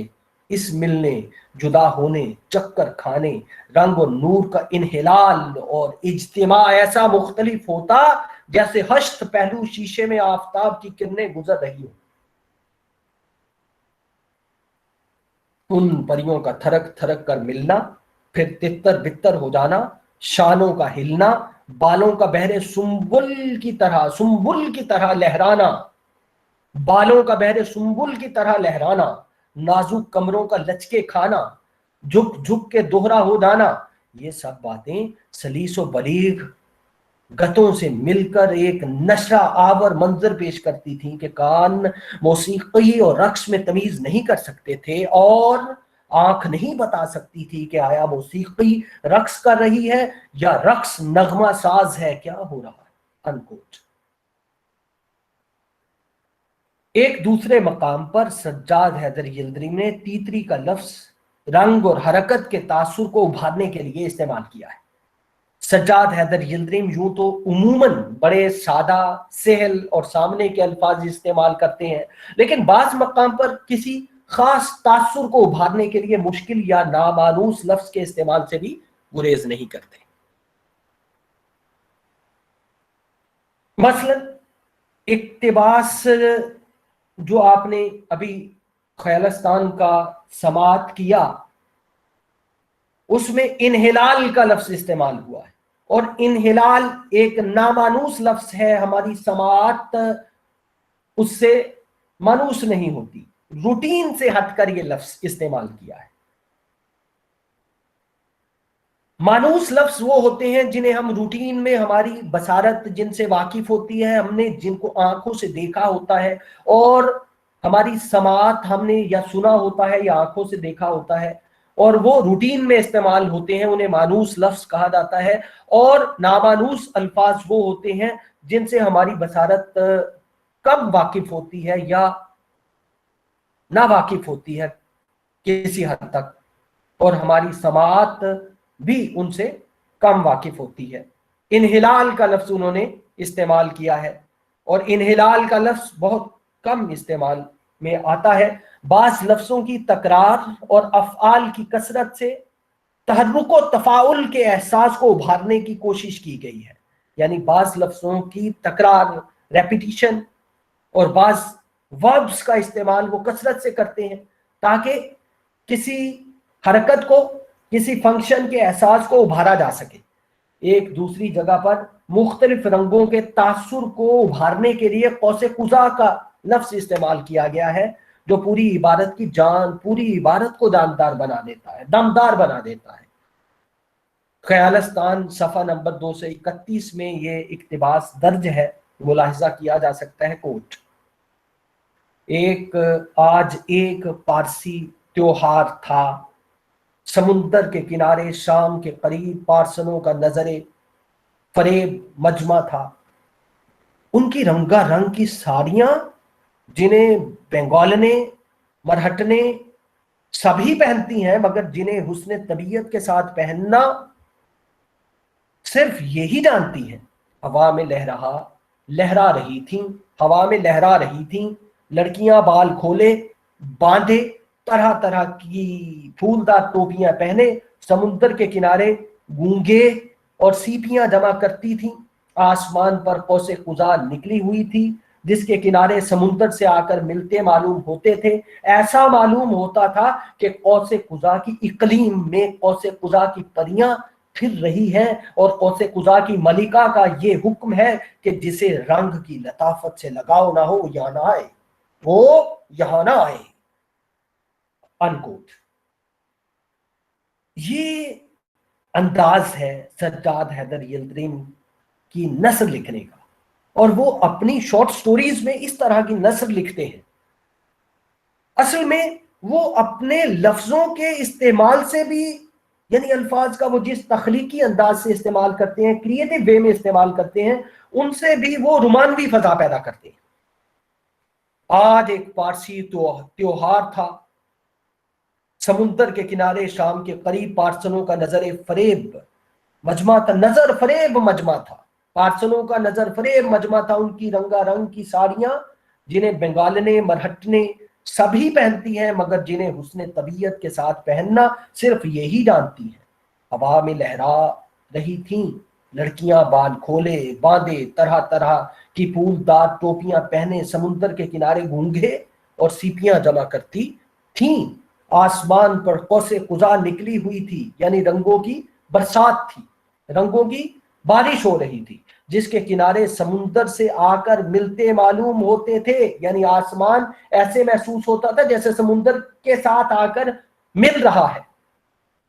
اس ملنے، جدا ہونے، چکر کھانے، رنگ اور نور کا انحلال اور اجتماع ایسا مختلف ہوتا جیسے ہشت پہلو شیشے میں آفتاب کی کرنیں گزر رہی ہوں۔ ان پریوں کا تھرک تھرک کر ملنا، پھر تتر بتر ہو جانا، شانوں کا ہلنا، بالوں کا بہر سنبل کی طرح لہرانا، بالوں کا بہر سنبل کی طرح لہرانا، نازک کمروں کا لچکے کھانا، جھک جھک کے دوہرا ہو جانا، یہ سب باتیں سلیس و بلیغ گتوں سے مل کر ایک نشہ آور منظر پیش کرتی تھیں کہ کان موسیقی اور رقص میں تمیز نہیں کر سکتے تھے، اور آنکھ نہیں بتا سکتی تھی کہ آیا موسیقی رقص کر رہی ہے یا رقص نغمہ ساز ہے، کیا ہو رہا ہے، انکوٹ۔ ایک دوسرے مقام پر سجاد حیدر یلدریم نے تیتری کا لفظ رنگ اور حرکت کے تاثر کو ابھارنے کے لیے استعمال کیا ہے۔ سجاد حیدر یلدریم یوں تو عموماً بڑے سادہ، سہل اور سامنے کے الفاظ استعمال کرتے ہیں، لیکن بعض مقام پر کسی خاص تاثر کو ابھارنے کے لیے مشکل یا نامانوس لفظ کے استعمال سے بھی گریز نہیں کرتے۔ مثلا اقتباس جو آپ نے ابھی خیالستان کا سماعت کیا، اس میں انحلال کا لفظ استعمال ہوا ہے، اور انحلال ایک نامانوس لفظ ہے، ہماری سماعت اس سے مانوس نہیں ہوتی۔ रूटीन से हटकर ये लफ्ज इस्तेमाल किया है। मानूस लफ्ज वो होते हैं जिन्हें हम रूटीन में, हमारी बसारत जिनसे वाकिफ होती है, हमने जिनको आंखों से देखा होता है, और हमारी समात हमने या सुना होता है या आंखों से देखा होता है, और वो रूटीन में इस्तेमाल होते हैं, उन्हें मानूस लफ्ज कहा जाता है। और नामानूस अल्फाज वो होते हैं जिनसे हमारी बसारत कम वाकिफ होती है या ना वाकिफ होती है किसी हद तक, और हमारी समात भी उनसे कम वाकिफ होती है। इन्हिलाल का लफ्ज उन्होंने इस्तेमाल किया है, और इन्हिलाल का लफ्ज बहुत कम इस्तेमाल में आता है। बास लफ्जों की तकरार और अफ़आल की कसरत से तहर्रुक व तफाउल के एहसास को उभारने की कोशिश की गई है। यानी बास लफ्जों की तकरार, रेपिटिशन, और बास वर्ब्स का इस्तेमाल वो कसरत से करते हैं ताकि किसी हरकत को, किसी फंक्शन के एहसास को उभारा जा सके। एक दूसरी जगह पर मुख्तलिफ रंगों के तासुर को उभारने के लिए कौसे कुजा का लफ्ज इस्तेमाल किया गया है, जो पूरी इबारत की जान, पूरी इबारत को जानदार बना देता है, दमदार बना देता है। ख्यालस्तान सफ़ा नंबर 231 में ये इक्तिबास दर्ज है, मुलाहिजा किया जा सकता है। कोट, आज एक पारसी त्योहार था, समुंदर के किनारे शाम के करीब पार्सनों का नजरे फरेब मजमा था। उनकी रंगारंग की साड़ियां, जिन्हें बंगालने, मरहटने सभी पहनती हैं, मगर जिन्हें हुस्न तबीयत के साथ पहनना सिर्फ यही जानती हैं, हवा में लहरा रही थीं, हवा में लहरा रही थीं। लड़कियां बाल खोले बांधे, तरह तरह की फूलदार टोपियां पहने, समुद्र के किनारे गूंगे और सीपियां जमा करती थीं। आसमान पर कौसे कुजा निकली हुई थी, जिसके किनारे समुद्र से आकर मिलते मालूम होते थे। ऐसा मालूम होता था कि कौसे कुजा की इकलीम में कौसे कुजा की परियां फिर रही हैं, और कौसे कुजा की मलिका का ये हुक्म है कि जिसे रंग की लताफत से लगाव ना हो, यहां ना आए, वो यहां ना आए। अनकोट। ये अंदाज है सज्जाद हैदर यिल्दिरिम की नस्र लिखने का, और वो अपनी शॉर्ट स्टोरीज में इस तरह की नस्र लिखते हैं। असल में वो अपने लफ्जों के इस्तेमाल से भी, यानी अल्फाज का वो जिस तख्लीकी अंदाज से इस्तेमाल करते हैं, क्रिएटिव वे में इस्तेमाल करते हैं, उनसे भी वो रोमानवी फजा पैदा करते हैं। आज एक पारसी त्योहार था, समुंदर के किनारे शाम के करीब पार्सलों का नजर फरेब मजमा था, नजर फरेब मजमा था, पार्सलों का नजर फरेब मजमा था। उनकी रंगारंग की साड़ियां, जिन्हें बंगालने, मरहटने सभी पहनती हैं, मगर जिन्हें हुस्न तबीयत के साथ पहनना सिर्फ यही जानती हैं। हवा में लहरा रही थीं, लड़कियां बाल खोले बांधे, तरह तरह की फूलदार टोपियां पहने, समुद्र के किनारे गूंगे और सीपियां जमा करती थीं। आसमान पर कौसे कुजा निकली हुई थी, यानी रंगों की बरसात थी, रंगों की बारिश हो रही थी, जिसके किनारे समुंदर से आकर मिलते मालूम होते थे। यानी आसमान ऐसे महसूस होता था जैसे समुंदर के साथ आकर मिल रहा है।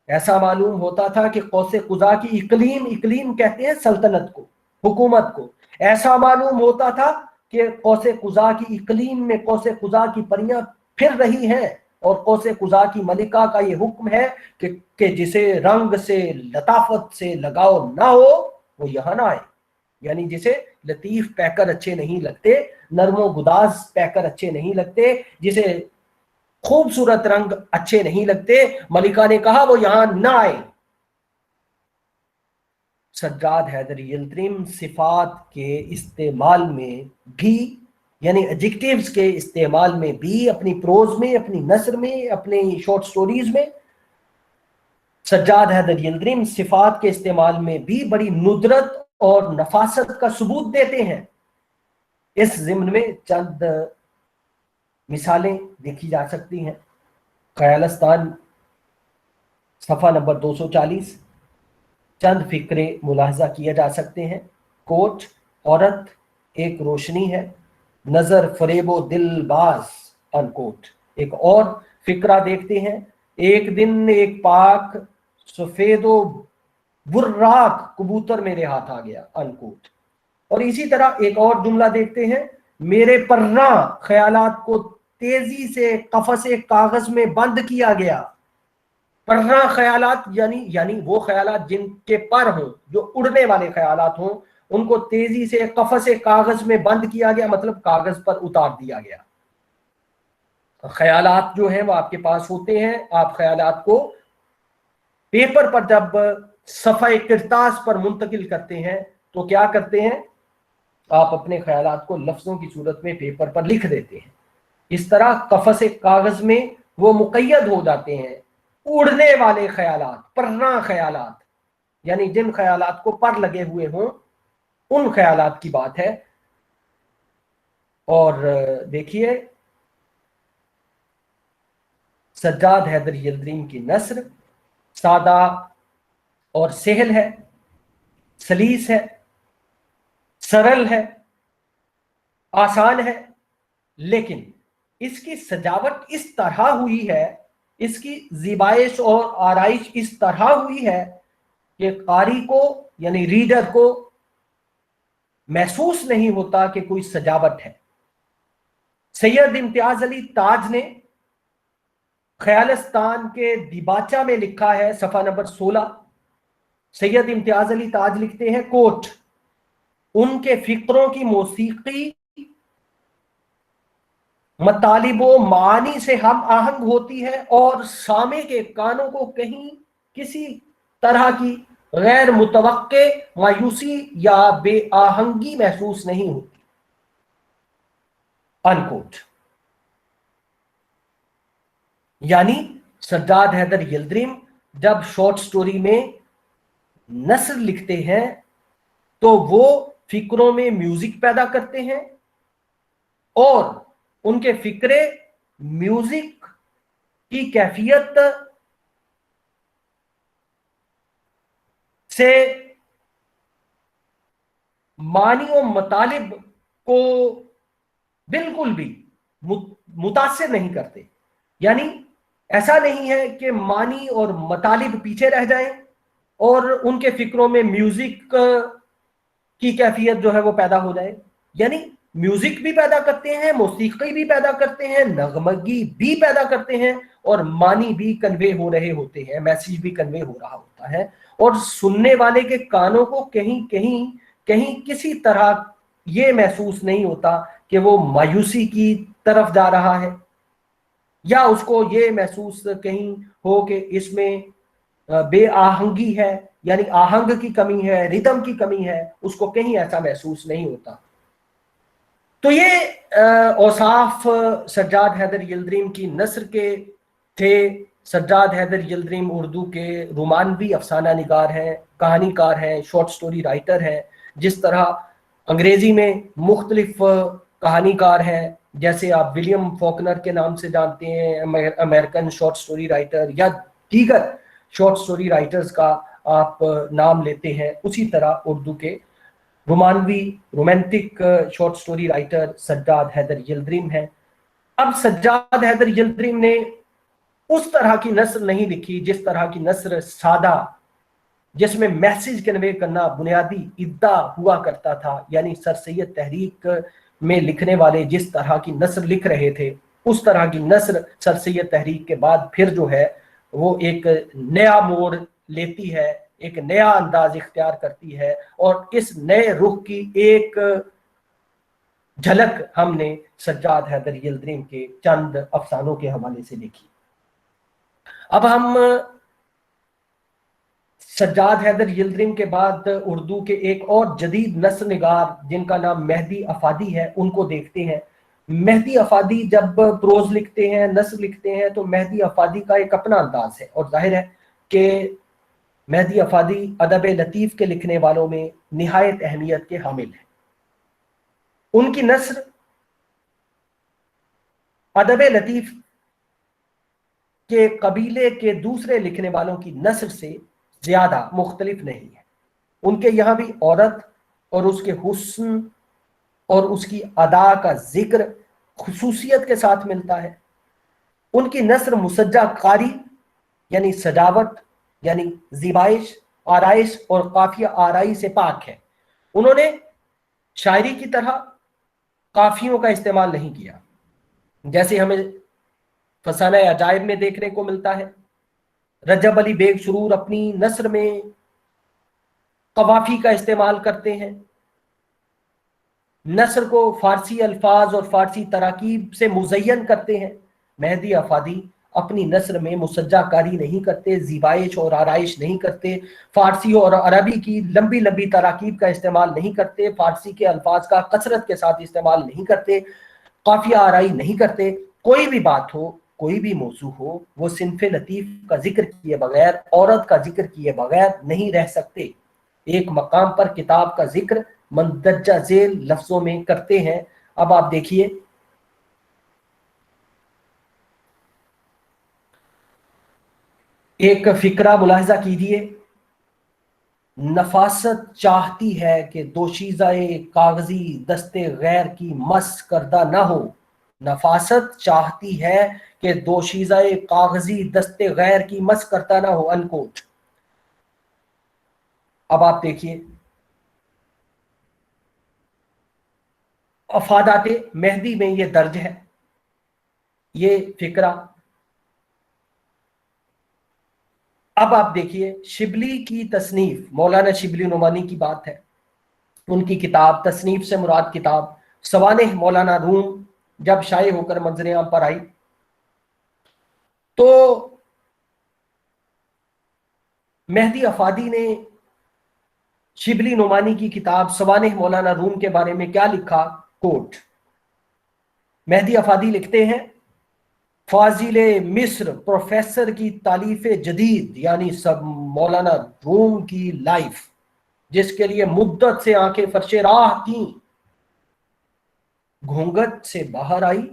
ऐसा मालूम होता था कि कौसे कुजा की इकलीम, इकलीम कहते हैं सल्तनत को, हुकूमत को, ऐसा मालूम होता था कि कौसे कुजा की इकलीम में कौसे कुजा की परियां फिर रही हैं, और कौसे कुजा की मलिका का ये हुक्म है कि जिसे रंग से, लताफत से लगाव ना हो, वो यहां ना आए। यानी जिसे लतीफ पैकर अच्छे नहीं लगते, नरमो गुदाज पैकर अच्छे नहीं लगते, जिसे खूबसूरत रंग अच्छे नहीं लगते, मलिका ने कहा वो यहां ना आए। सज्जाद हैदर यिल्दिरिम सिफात के इस्तेमाल में भी, यानी एडजेक्टिव्स के इस्तेमाल में भी, अपनी प्रोज में, अपनी नस्र में, अपनी शॉर्ट स्टोरीज में, सज्जाद हैदर यिल्दिरिम सिफात के इस्तेमाल में भी बड़ी नुदरत और नफासत का सबूत देते हैं। इस ज़िम्न में चंद मिसालें देखी जा सकती हैं। ख्यालस्तान सफ़ा नंबर 240, चंद फिक्रे मुलाहजा किए जा सकते हैं। कोट, औरत एक रोशनी है, नजर फरेबो दिलबाज, अनकोट। ایک اور فکرہ دیکھتے ہیں، ایک دن ایک پاک سفید و براق کبوتر میرے ہاتھ آ گیا، انکوٹ۔ اور اسی طرح ایک اور جملہ دیکھتے ہیں، میرے پرنا خیالات کو تیزی سے قفس کاغذ میں بند کیا گیا۔ پرنا خیالات یعنی وہ خیالات جن کے پر ہوں، جو اڑنے والے خیالات ہوں، ان کو تیزی سے قفس کاغذ میں بند کیا گیا، مطلب کاغذ پر اتار دیا گیا۔ خیالات جو ہیں وہ آپ کے پاس ہوتے ہیں، آپ خیالات کو پیپر پر جب صفحہ کرتاس پر منتقل کرتے ہیں تو کیا کرتے ہیں، آپ اپنے خیالات کو لفظوں کی صورت میں پیپر پر لکھ دیتے ہیں۔ اس طرح قفس کاغذ میں وہ مقید ہو جاتے ہیں، اڑنے والے خیالات، پرنا خیالات، یعنی جن خیالات کو پر لگے ہوئے ہوں ان خیالات کی بات ہے۔ اور دیکھیے سجاد حیدر یلدریم کی نثر سادہ اور سہل ہے، سلیس ہے، سرل ہے، آسان ہے، لیکن اس کی سجاوٹ اس طرح ہوئی ہے، اس کی زیبائش اور آرائش اس طرح ہوئی ہے کہ قاری کو یعنی ریڈر کو محسوس نہیں ہوتا کہ کوئی سجاوٹ ہے۔ سید امتیاز علی تاج نے خیالستان کے دیباچہ میں لکھا ہے، صفحہ نمبر 16، سید امتیاز علی تاج لکھتے ہیں کوٹ، ان کے فکروں کی موسیقی مطالب و معانی سے ہم آہنگ ہوتی ہے اور سامع کے کانوں کو کہیں کسی طرح کی غیر متوقع مایوسی یا بے آہنگی محسوس نہیں ہوتی، انکوٹ۔ یعنی سجاد حیدر یلدریم جب شارٹ سٹوری میں نثر لکھتے ہیں تو وہ فکروں میں میوزک پیدا کرتے ہیں، اور ان کے فکرے میوزک کی کیفیت سے معنی و مطالب کو بالکل بھی متاثر نہیں کرتے۔ یعنی ایسا نہیں ہے کہ معنی اور مطالب پیچھے رہ جائیں اور ان کے فکروں میں میوزک کی کیفیت جو ہے وہ پیدا ہو جائے، یعنی میوزک بھی پیدا کرتے ہیں، موسیقی بھی پیدا کرتے ہیں، نغمگی بھی پیدا کرتے ہیں، اور معنی بھی کنوے ہو رہے ہوتے ہیں، میسیج بھی کنوے ہو رہا ہوتا ہے، اور سننے والے کے کانوں کو کہیں کسی طرح یہ محسوس نہیں ہوتا کہ وہ مایوسی کی طرف جا رہا ہے، یا اس کو یہ محسوس کہیں ہو کہ اس میں بے آہنگی ہے، یعنی آہنگ کی کمی ہے، ریدم کی کمی ہے، اس کو کہیں ایسا محسوس نہیں ہوتا۔ تو یہ اوصاف سجاد حیدر یلدریم کی نثر کے تھے۔ سجاد حیدر یلدریم اردو کے رومانوی افسانہ نگار ہیں، کہانی کار ہیں، شارٹ سٹوری رائٹر ہیں۔ جس طرح انگریزی میں مختلف کہانی کار ہیں، جیسے آپ ولیم فوکنر کے نام سے جانتے ہیں، امریکن شارٹ سٹوری رائٹر، یا دیگر شارٹ سٹوری رائٹرز کا آپ نام لیتے ہیں، اسی طرح اردو کے رومانوی romantic short story writer Sajjad Haider Yildirim ہیں۔ اب سجاد حیدر یلدریم نے اس طرح کی نثر نہیں لکھی جس طرح کی نثر سادہ، جس میں میسج کنوے کرنا بنیادی ادعا ہوا کرتا تھا، یعنی سر سید تحریک میں لکھنے والے جس طرح کی نثر لکھ رہے تھے، اس طرح کی نثر سر سید تحریک کے بعد پھر جو ہے وہ ایک نیا موڑ لیتی ہے، ایک نیا انداز اختیار کرتی ہے، اور اس نئے رخ کی ایک جھلک ہم نے سجاد حیدر یلدریم کے چند افسانوں کے حوالے سے دیکھی۔ اب ہم سجاد حیدر یلدریم کے بعد اردو کے ایک اور جدید نثر نگار جن کا نام مہدی افادی ہے ان کو دیکھتے ہیں۔ مہدی افادی جب پروز لکھتے ہیں، نثر لکھتے ہیں، تو مہدی افادی کا ایک اپنا انداز ہے، اور ظاہر ہے کہ مہدی افادی ادب لطیف کے لکھنے والوں میں نہایت اہمیت کے حامل ہیں۔ ان کی نثر ادب لطیف کے قبیلے کے دوسرے لکھنے والوں کی نثر سے زیادہ مختلف نہیں ہے۔ ان کے یہاں بھی عورت اور اس کے حسن اور اس کی ادا کا ذکر خصوصیت کے ساتھ ملتا ہے۔ उनकी नस्र मुसज्जा कारी यानी सजावट यानी ज़िबाइश, आराइश और काफिया आराई से पाक है। उन्होंने शायरी की तरह काफियों का इस्तेमाल नहीं किया, जैसे हमें फसाना अजायब में देखने को मिलता है। रजब अली बेग सुरूर अपनी नस्र में कवाफी का इस्तेमाल करते हैं। नस्र को फारसी अल्फाज और फारसी तराकीब से मुज़य्यन करते हैं। मेहदी अफादी अपनी नस्र में मुसज्जाकारी नहीं करते, ज़िबाइश और आराइश नहीं करते, फारसी और अरबी की लंबी लंबी तराकीब का इस्तेमाल नहीं करते, फारसी के अल्फाज का कसरत के साथ इस्तेमाल नहीं करते, काफिया आराई नहीं करते। कोई भी बात हो, कोई भी मौजू हो, वो सिनफे लतीफ का जिक्र किए बगैर, औरत का जिक्र किए बगैर नहीं रह सकते। एक मकाम पर किताब का जिक्र मंदरजा झेल लफ्जों में करते हैं। अब आप देखिए, एक फिक्रा मुलाहिजा कीजिए। नफासत चाहती है कि दोशीज़ाए कागजी दस्ते गैर की मस करदा ना हो। नफासत चाहती है कि दोशीज़ाए कागजी दस्ते गैर की मस करता ना हो, अनकोट। अब आप देखिए, अफादाते मेहदी में ये दर्ज है, ये फिक्रा। अब आप देखिए, शिबली की तसनीफ, मौलाना शिबली नोमानी की बात है। उनकी किताब, तसनीफ से मुराद किताब सवानेह मौलाना रूम, जब शाये होकर मंजर आम पर आई, तो मेहदी अफादी ने शिबली नोमानी की किताब सवानेह मौलाना रूम के बारे में क्या लिखा? कोट, मेहदी अफादी लिखते हैं, फाजिल मिस्र प्रोफेसर की तालीफ जदीद यानी सब मौलाना रूम की लाइफ, जिसके लिए मुद्दत से आंखें फर्शे राह थी, घूंघट से बाहर आई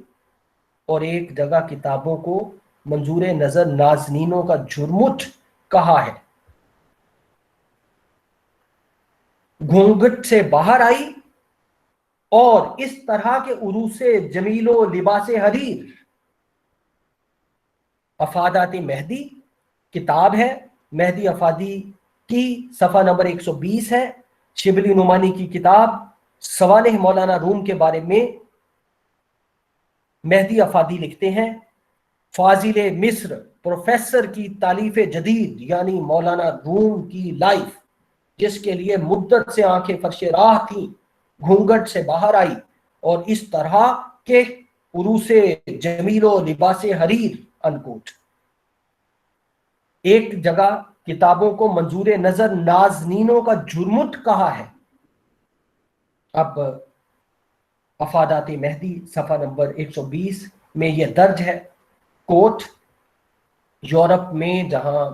और एक जगह किताबों को मंजूर नजर नाजनीनों का झुरमुट कहा है। घूंघट से बाहर आई और इस तरह के उरूसे जमीलो लिबासे हरीर। अफादात मेहदी किताब है, मेहदी अफादी की सफ़ा नंबर 120 है। शिबली नुमानी की किताब सवानेह मौलाना रूम के बारे में मेहदी अफादी लिखते हैं, फाजिल मिस्र प्रोफेसर की तालीफ जदीद यानी मौलाना रूम की लाइफ, जिसके लिए मुद्दत से आंखें फर्शे राह थी, घूंघट से बाहर आई और इस तरह के उरूसे जमीलो लिबासे हरीर, अनकोट। एक जगह किताबों को मंजूर नजर नाजनीनों का जुर्मुट कहा है। अब अफादात मेहदी सफ़ा नंबर 120 में यह दर्ज है, कोट, यूरोप में जहां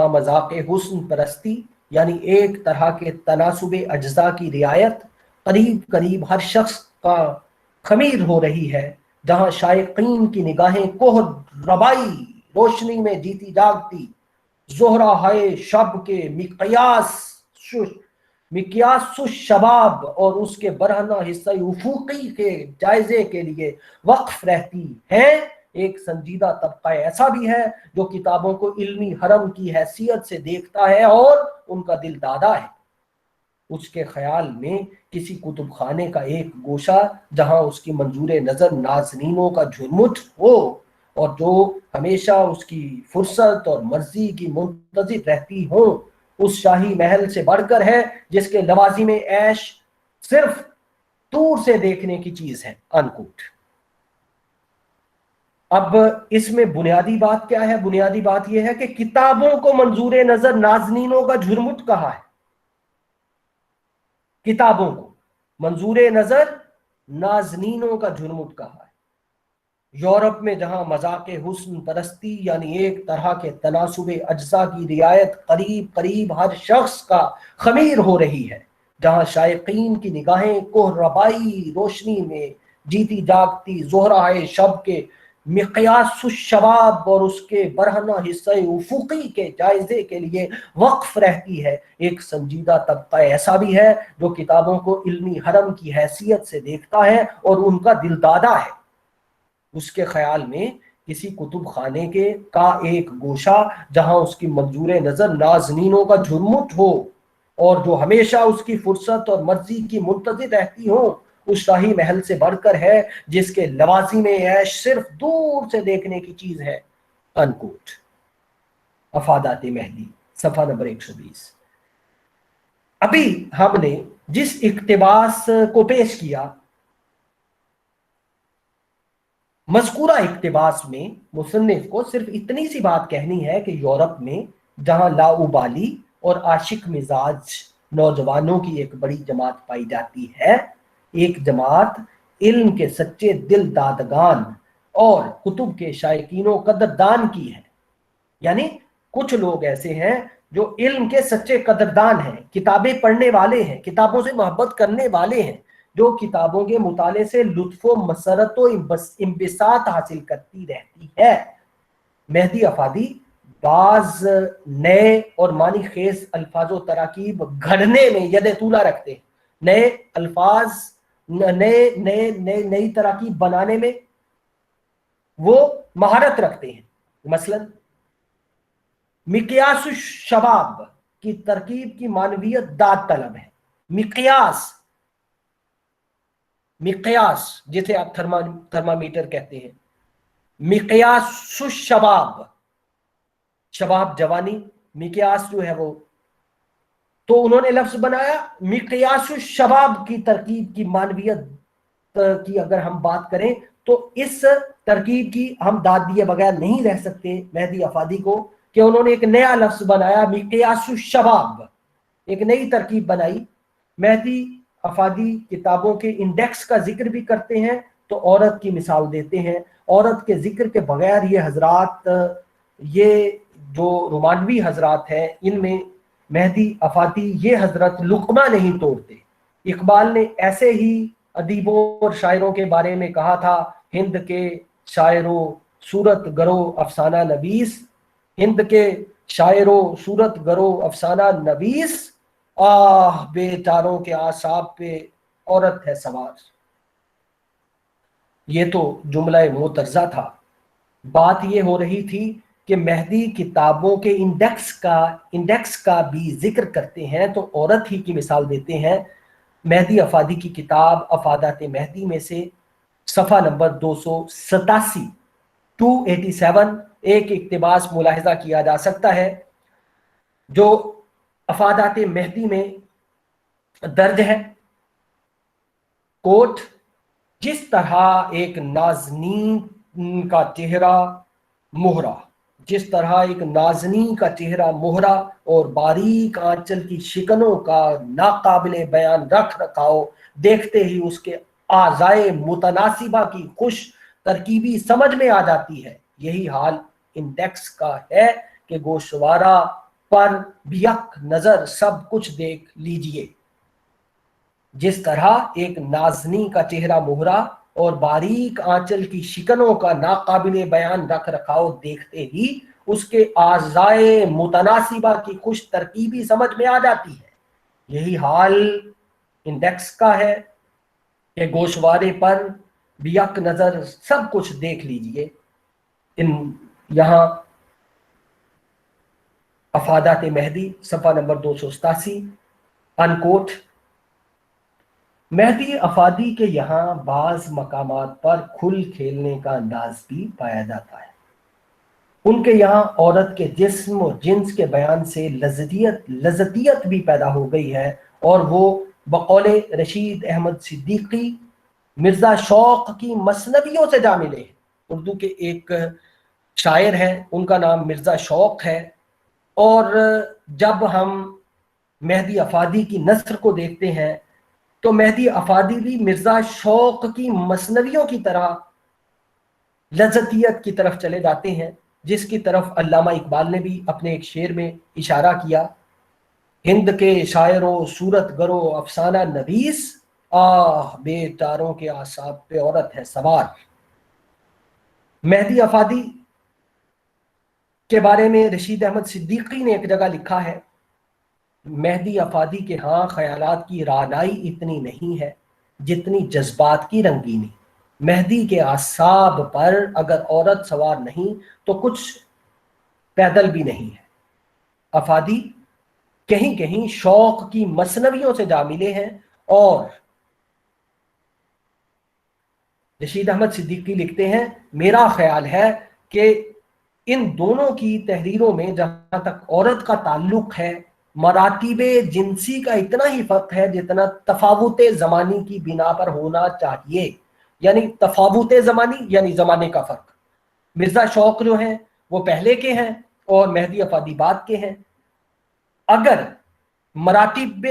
मजाक हुस्न परस्ती यानी एक तरह के तनासुब अज्जा की रियायत करीब करीब हर शख्स का खमीर हो रही है, जहां शायकीन की निगाहें कोह रबाई रोशनी में जीती जागती जोहरा है शब के मिक्यास शबाब और उसके बरहना हिस्सा उफूकी के जायजे के लिए वक्फ रहती है। एक संजीदा तबका ऐसा भी है जो किताबों को इल्मी हरम की हैसियत से देखता है और उनका दिल दादा है। उसके ख्याल में किसी कुतुब खाने का एक गोशा जहां उसकी मंजूर नजर नाजनीनों का झुरमुट हो और जो हमेशा उसकी फुर्सत और मर्जी की मुंतजिर रहती हो, उस शाही महल से बढ़कर है जिसके लवाजी में ऐश सिर्फ दूर से देखने की चीज है, अनकोट। अब इसमें बुनियादी बात क्या है? बुनियादी बात यह है कि किताबों को मंजूर नजर नाजनीनों का झुरमुट कहा है। किताबों को मंजूर नजर नाजनीनों का झुरमुट कहा है। यूरोप में जहां मजाक हुस्न परस्ती यानी एक तरह के तनासुब अज्जा की रियायत करीब करीब हर शख्स का खमीर हो रही है, जहां शायकीन की निगाहें कोहरबाई रोशनी में जीती जागती जोहरा शब के मिक्यास शबाब और उसके बरहना हिस्सा उफूकी के जायजे के लिए वक्फ रहती है। एक संजीदा तबका ऐसा भी है जो किताबों को इल्मी हरम की हैसियत से देखता है और उनका दिलदादा है। اس کے خیال میں کسی کتب خانے کے کا ایک گوشہ جہاں اس کی منظور نظر نازنینوں کا جھرمٹ ہو اور جو ہمیشہ اس کی فرصت اور مرضی کی منتظر رہتی ہوں، اس شاہی محل سے بڑھ کر ہے جس کے لوازم عیش صرف دور سے دیکھنے کی چیز ہے۔ انکوٹ۔ افادات مہدی، صفحہ نمبر 120۔ ابھی ہم نے جس اقتباس کو پیش کیا، مذکورہ اقتباس میں مصنف کو صرف اتنی سی بات کہنی ہے کہ یورپ میں جہاں لاؤبالی اور عاشق مزاج نوجوانوں کی ایک بڑی جماعت پائی جاتی ہے، ایک جماعت علم کے سچے دل دادگان اور کتب کے شائقین و قدردان کی ہے۔ یعنی کچھ لوگ ایسے ہیں جو علم کے سچے قدردان ہیں، کتابیں پڑھنے والے ہیں، کتابوں سے محبت کرنے والے ہیں، جو کتابوں کے مطالعے سے لطف و مسرت و انبساط حاصل کرتی رہتی ہے۔ مہدی افادی بعض نئے اور معنی خیز الفاظ و تراکیب گھڑنے میں ید طولہ رکھتے ہیں، نئے الفاظ، نئی تراکیب بنانے میں وہ مہارت رکھتے ہیں۔ مثلا مقیاس الشباب کی ترکیب کی معنویت داد طلب ہے۔ مقیاس جسے آپ تھرمامیٹر کہتے ہیں، مقیاس الشباب، شباب جوانی، مقیاس جو ہے وہ، تو انہوں نے لفظ بنایا مقیاس الشباب کی ترکیب کی معنویت کی اگر ہم بات کریں تو اس ترکیب کی ہم داد دیے بغیر نہیں رہ سکتے مہدی افادی کو، کہ انہوں نے ایک نیا لفظ بنایا مقیاس الشباب، ایک نئی ترکیب بنائی۔ مہدی افادی کتابوں کے انڈیکس کا ذکر بھی کرتے ہیں تو عورت کی مثال دیتے ہیں۔ عورت کے ذکر کے بغیر یہ حضرات، یہ جو رومانوی حضرات ہیں، ان میں مہدی افادی یہ حضرت لقمہ نہیں توڑتے۔ اقبال نے ایسے ہی ادیبوں اور شاعروں کے بارے میں کہا تھا، ہند کے شاعروں صورت گرو افسانہ نویس، ہند کے شاعروں صورت گرو افسانہ نویس، آہ بے چاروں کے اعصاب پہ عورت ہے سوار۔ یہ تو جملہ معترضہ تھا۔ بات یہ ہو رہی تھی کہ مہدی کتابوں کے انڈیکس کا بھی ذکر کرتے ہیں تو عورت ہی کی مثال دیتے ہیں۔ مہدی افادی کی کتاب افادات مہدی میں سے صفحہ نمبر 287 ایک اقتباس ملاحظہ کیا جا سکتا ہے جو افادات مہدی میں درج ہے۔ کوٹ: جس طرح ایک نازنین کا چہرہ مہرہ اور باریک آنچل کی شکنوں کا ناقابل بیان رکھ رکھاؤ دیکھتے ہی اس کے اعضائے متناسبہ کی خوش ترکیبی سمجھ میں آ جاتی ہے، یہی حال انڈیکس کا ہے کہ گوشوارہ پر بیک نظر سب کچھ دیکھ لیجئے۔ جس طرح ایک نازنی کا چہرہ مہرہ اور باریک آنچل کی شکنوں کا ناقابل بیان رکھ رکھاؤ دیکھتے ہی اس کے اعضائے متناسبہ کی خوش ترکیبی سمجھ میں آ جاتی ہے، یہی حال انڈیکس کا ہے کہ گوشوارے پر بیک نظر سب کچھ دیکھ لیجئے۔ یہاں افادات مہدی صفحہ نمبر 287 انکوٹ۔ مہدی افادی کے یہاں بعض مقامات پر کھل کھیلنے کا انداز بھی پایا جاتا ہے۔ ان کے یہاں عورت کے جسم اور جنس کے بیان سے لذتیت بھی پیدا ہو گئی ہے، اور وہ بقول رشید احمد صدیقی مرزا شوق کی مثنویوں سے جا ملے ہیں۔ اردو کے ایک شاعر ہیں، ان کا نام مرزا شوق ہے، اور جب ہم مہدی افادی کی نثر کو دیکھتے ہیں تو مہدی افادی بھی مرزا شوق کی مثنویوں کی طرح لذتیت کی طرف چلے جاتے ہیں، جس کی طرف علامہ اقبال نے بھی اپنے ایک شعر میں اشارہ کیا، ہند کے شاعروں صورت گرو افسانہ نویس، آہ بے چاروں کے اعصاب پہ عورت ہے سوار۔ مہدی افادی کے بارے میں رشید احمد صدیقی نے ایک جگہ لکھا ہے، مہدی افادی کے ہاں خیالات کی رعنائی اتنی نہیں ہے جتنی جذبات کی رنگینی۔ مہدی کے اعصاب پر اگر عورت سوار نہیں تو کچھ پیدل بھی نہیں ہے۔ افادی کہیں کہیں شوق کی مثنویوں سے جا ملے ہیں، اور رشید احمد صدیقی لکھتے ہیں میرا خیال ہے کہ ان دونوں کی تحریروں میں جہاں تک عورت کا تعلق ہے مراتب جنسی کا اتنا ہی فرق ہے جتنا تفاوت زمانی کی بنا پر ہونا چاہیے، یعنی تفاوت زمانی یعنی زمانے کا فرق۔ مرزا شوق جو ہیں وہ پہلے کے ہیں اور مہدی افادی بعد کے ہیں۔ اگر مراتب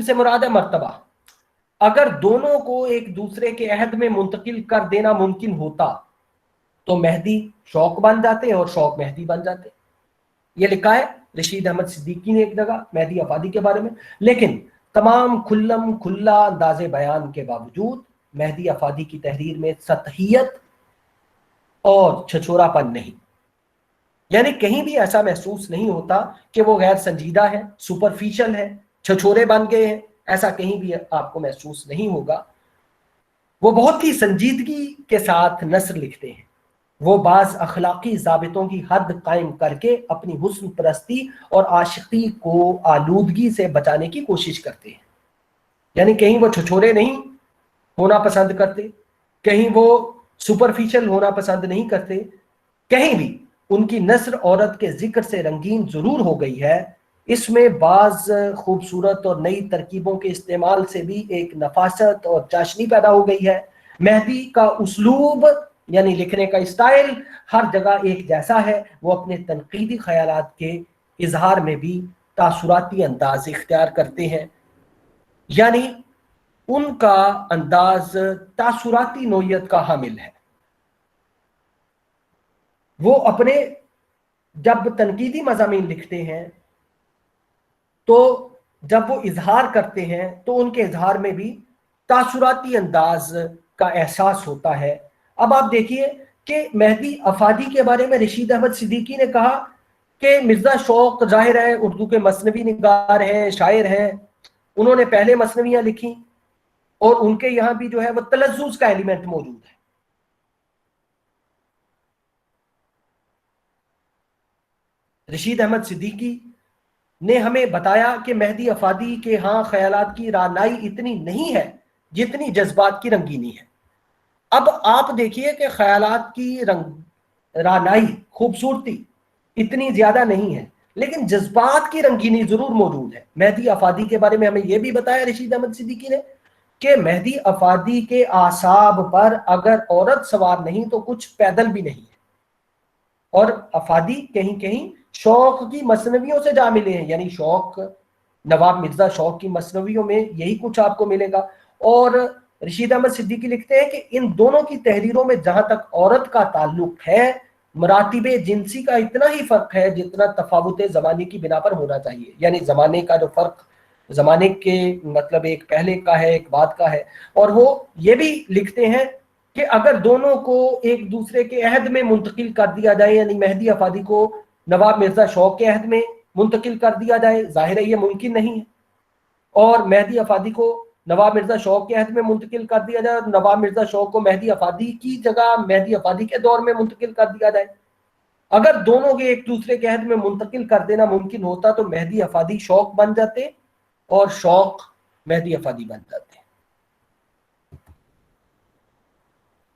سے مراد ہے مرتبہ، اگر دونوں کو ایک دوسرے کے عہد میں منتقل کر دینا ممکن ہوتا تو مہدی شوق بن جاتے اور شوق مہدی بن جاتے۔ یہ لکھا ہے رشید احمد صدیقی نے ایک جگہ مہدی افادی کے بارے میں۔ لیکن تمام کھلا انداز بیان کے باوجود مہدی افادی کی تحریر میں سطحیت اور چھچورا پن نہیں، یعنی کہیں بھی ایسا محسوس نہیں ہوتا کہ وہ غیر سنجیدہ ہے، سپرفیشل ہے، چھچورے بن گئے ہیں، ایسا کہیں بھی آپ کو محسوس نہیں ہوگا۔ وہ بہت ہی سنجیدگی کے ساتھ نثر لکھتے ہیں، وہ بعض اخلاقی ضابطوں کی حد قائم کر کے اپنی حسن پرستی اور عاشقی کو آلودگی سے بچانے کی کوشش کرتے ہیں، یعنی کہیں وہ چھچورے نہیں ہونا پسند کرتے، کہیں وہ سپرفیشل ہونا پسند نہیں کرتے، کہیں بھی ان کی نثر عورت کے ذکر سے رنگین ضرور ہو گئی ہے، اس میں بعض خوبصورت اور نئی ترکیبوں کے استعمال سے بھی ایک نفاست اور چاشنی پیدا ہو گئی ہے۔ مہدی کا اسلوب یعنی لکھنے کا اسٹائل ہر جگہ ایک جیسا ہے، وہ اپنے تنقیدی خیالات کے اظہار میں بھی تاثراتی انداز اختیار کرتے ہیں، یعنی ان کا انداز تاثراتی نوعیت کا حامل ہے۔ وہ اپنے جب تنقیدی مضامین لکھتے ہیں تو جب وہ اظہار کرتے ہیں تو ان کے اظہار میں بھی تاثراتی انداز کا احساس ہوتا ہے۔ اب آپ دیکھیے کہ مہدی افادی کے بارے میں رشید احمد صدیقی نے کہا کہ مرزا شوق ظاہر ہے اردو کے مثنوی نگار ہیں، شاعر ہیں، انہوں نے پہلے مثنویاں لکھی اور ان کے یہاں بھی جو ہے وہ تلذذ کا ایلیمنٹ موجود ہے۔ رشید احمد صدیقی نے ہمیں بتایا کہ مہدی افادی کے ہاں خیالات کی رانائی اتنی نہیں ہے جتنی جذبات کی رنگینی ہے۔ اب آپ دیکھیے کہ خیالات کی رانائی، خوبصورتی اتنی زیادہ نہیں ہے، لیکن جذبات کی رنگینی ضرور موجود ہے۔ مہدی افادی کے بارے میں ہمیں یہ بھی بتایا رشید احمد صدیقی نے کہ مہدی افادی کے اعصاب پر اگر عورت سوار نہیں تو کچھ پیدل بھی نہیں ہے، اور افادی کہیں کہیں شوق کی مثنویوں سے جا ملے ہیں، یعنی شوق، نواب مرزا شوق کی مثنویوں میں یہی کچھ آپ کو ملے گا۔ اور رشید احمد صدیقی لکھتے ہیں کہ ان دونوں کی تحریروں میں جہاں تک عورت کا تعلق ہے مراتب جنسی کا اتنا ہی فرق ہے جتنا تفاوت زمانے کی بنا پر ہونا چاہیے، یعنی زمانے کا جو فرق، زمانے کے مطلب ایک پہلے کا ہے ایک بعد کا ہے۔ اور وہ یہ بھی لکھتے ہیں کہ اگر دونوں کو ایک دوسرے کے عہد میں منتقل کر دیا جائے، یعنی مہدی افادی کو نواب مرزا شوق کے عہد میں منتقل کر دیا جائے، ظاہر ہے یہ ممکن نہیں ہے، اور مہدی افادی کو نواب مرزا شوق کے عہد میں منتقل کر دیا جائے اور نواب مرزا شوق کو مہدی افادی کی جگہ مہدی افادی کے دور میں منتقل کر دیا جائے، اگر دونوں کے ایک دوسرے کے عہد میں منتقل کر دینا ممکن ہوتا تو مہدی افادی شوق بن جاتے اور شوق مہدی افادی بن جاتے۔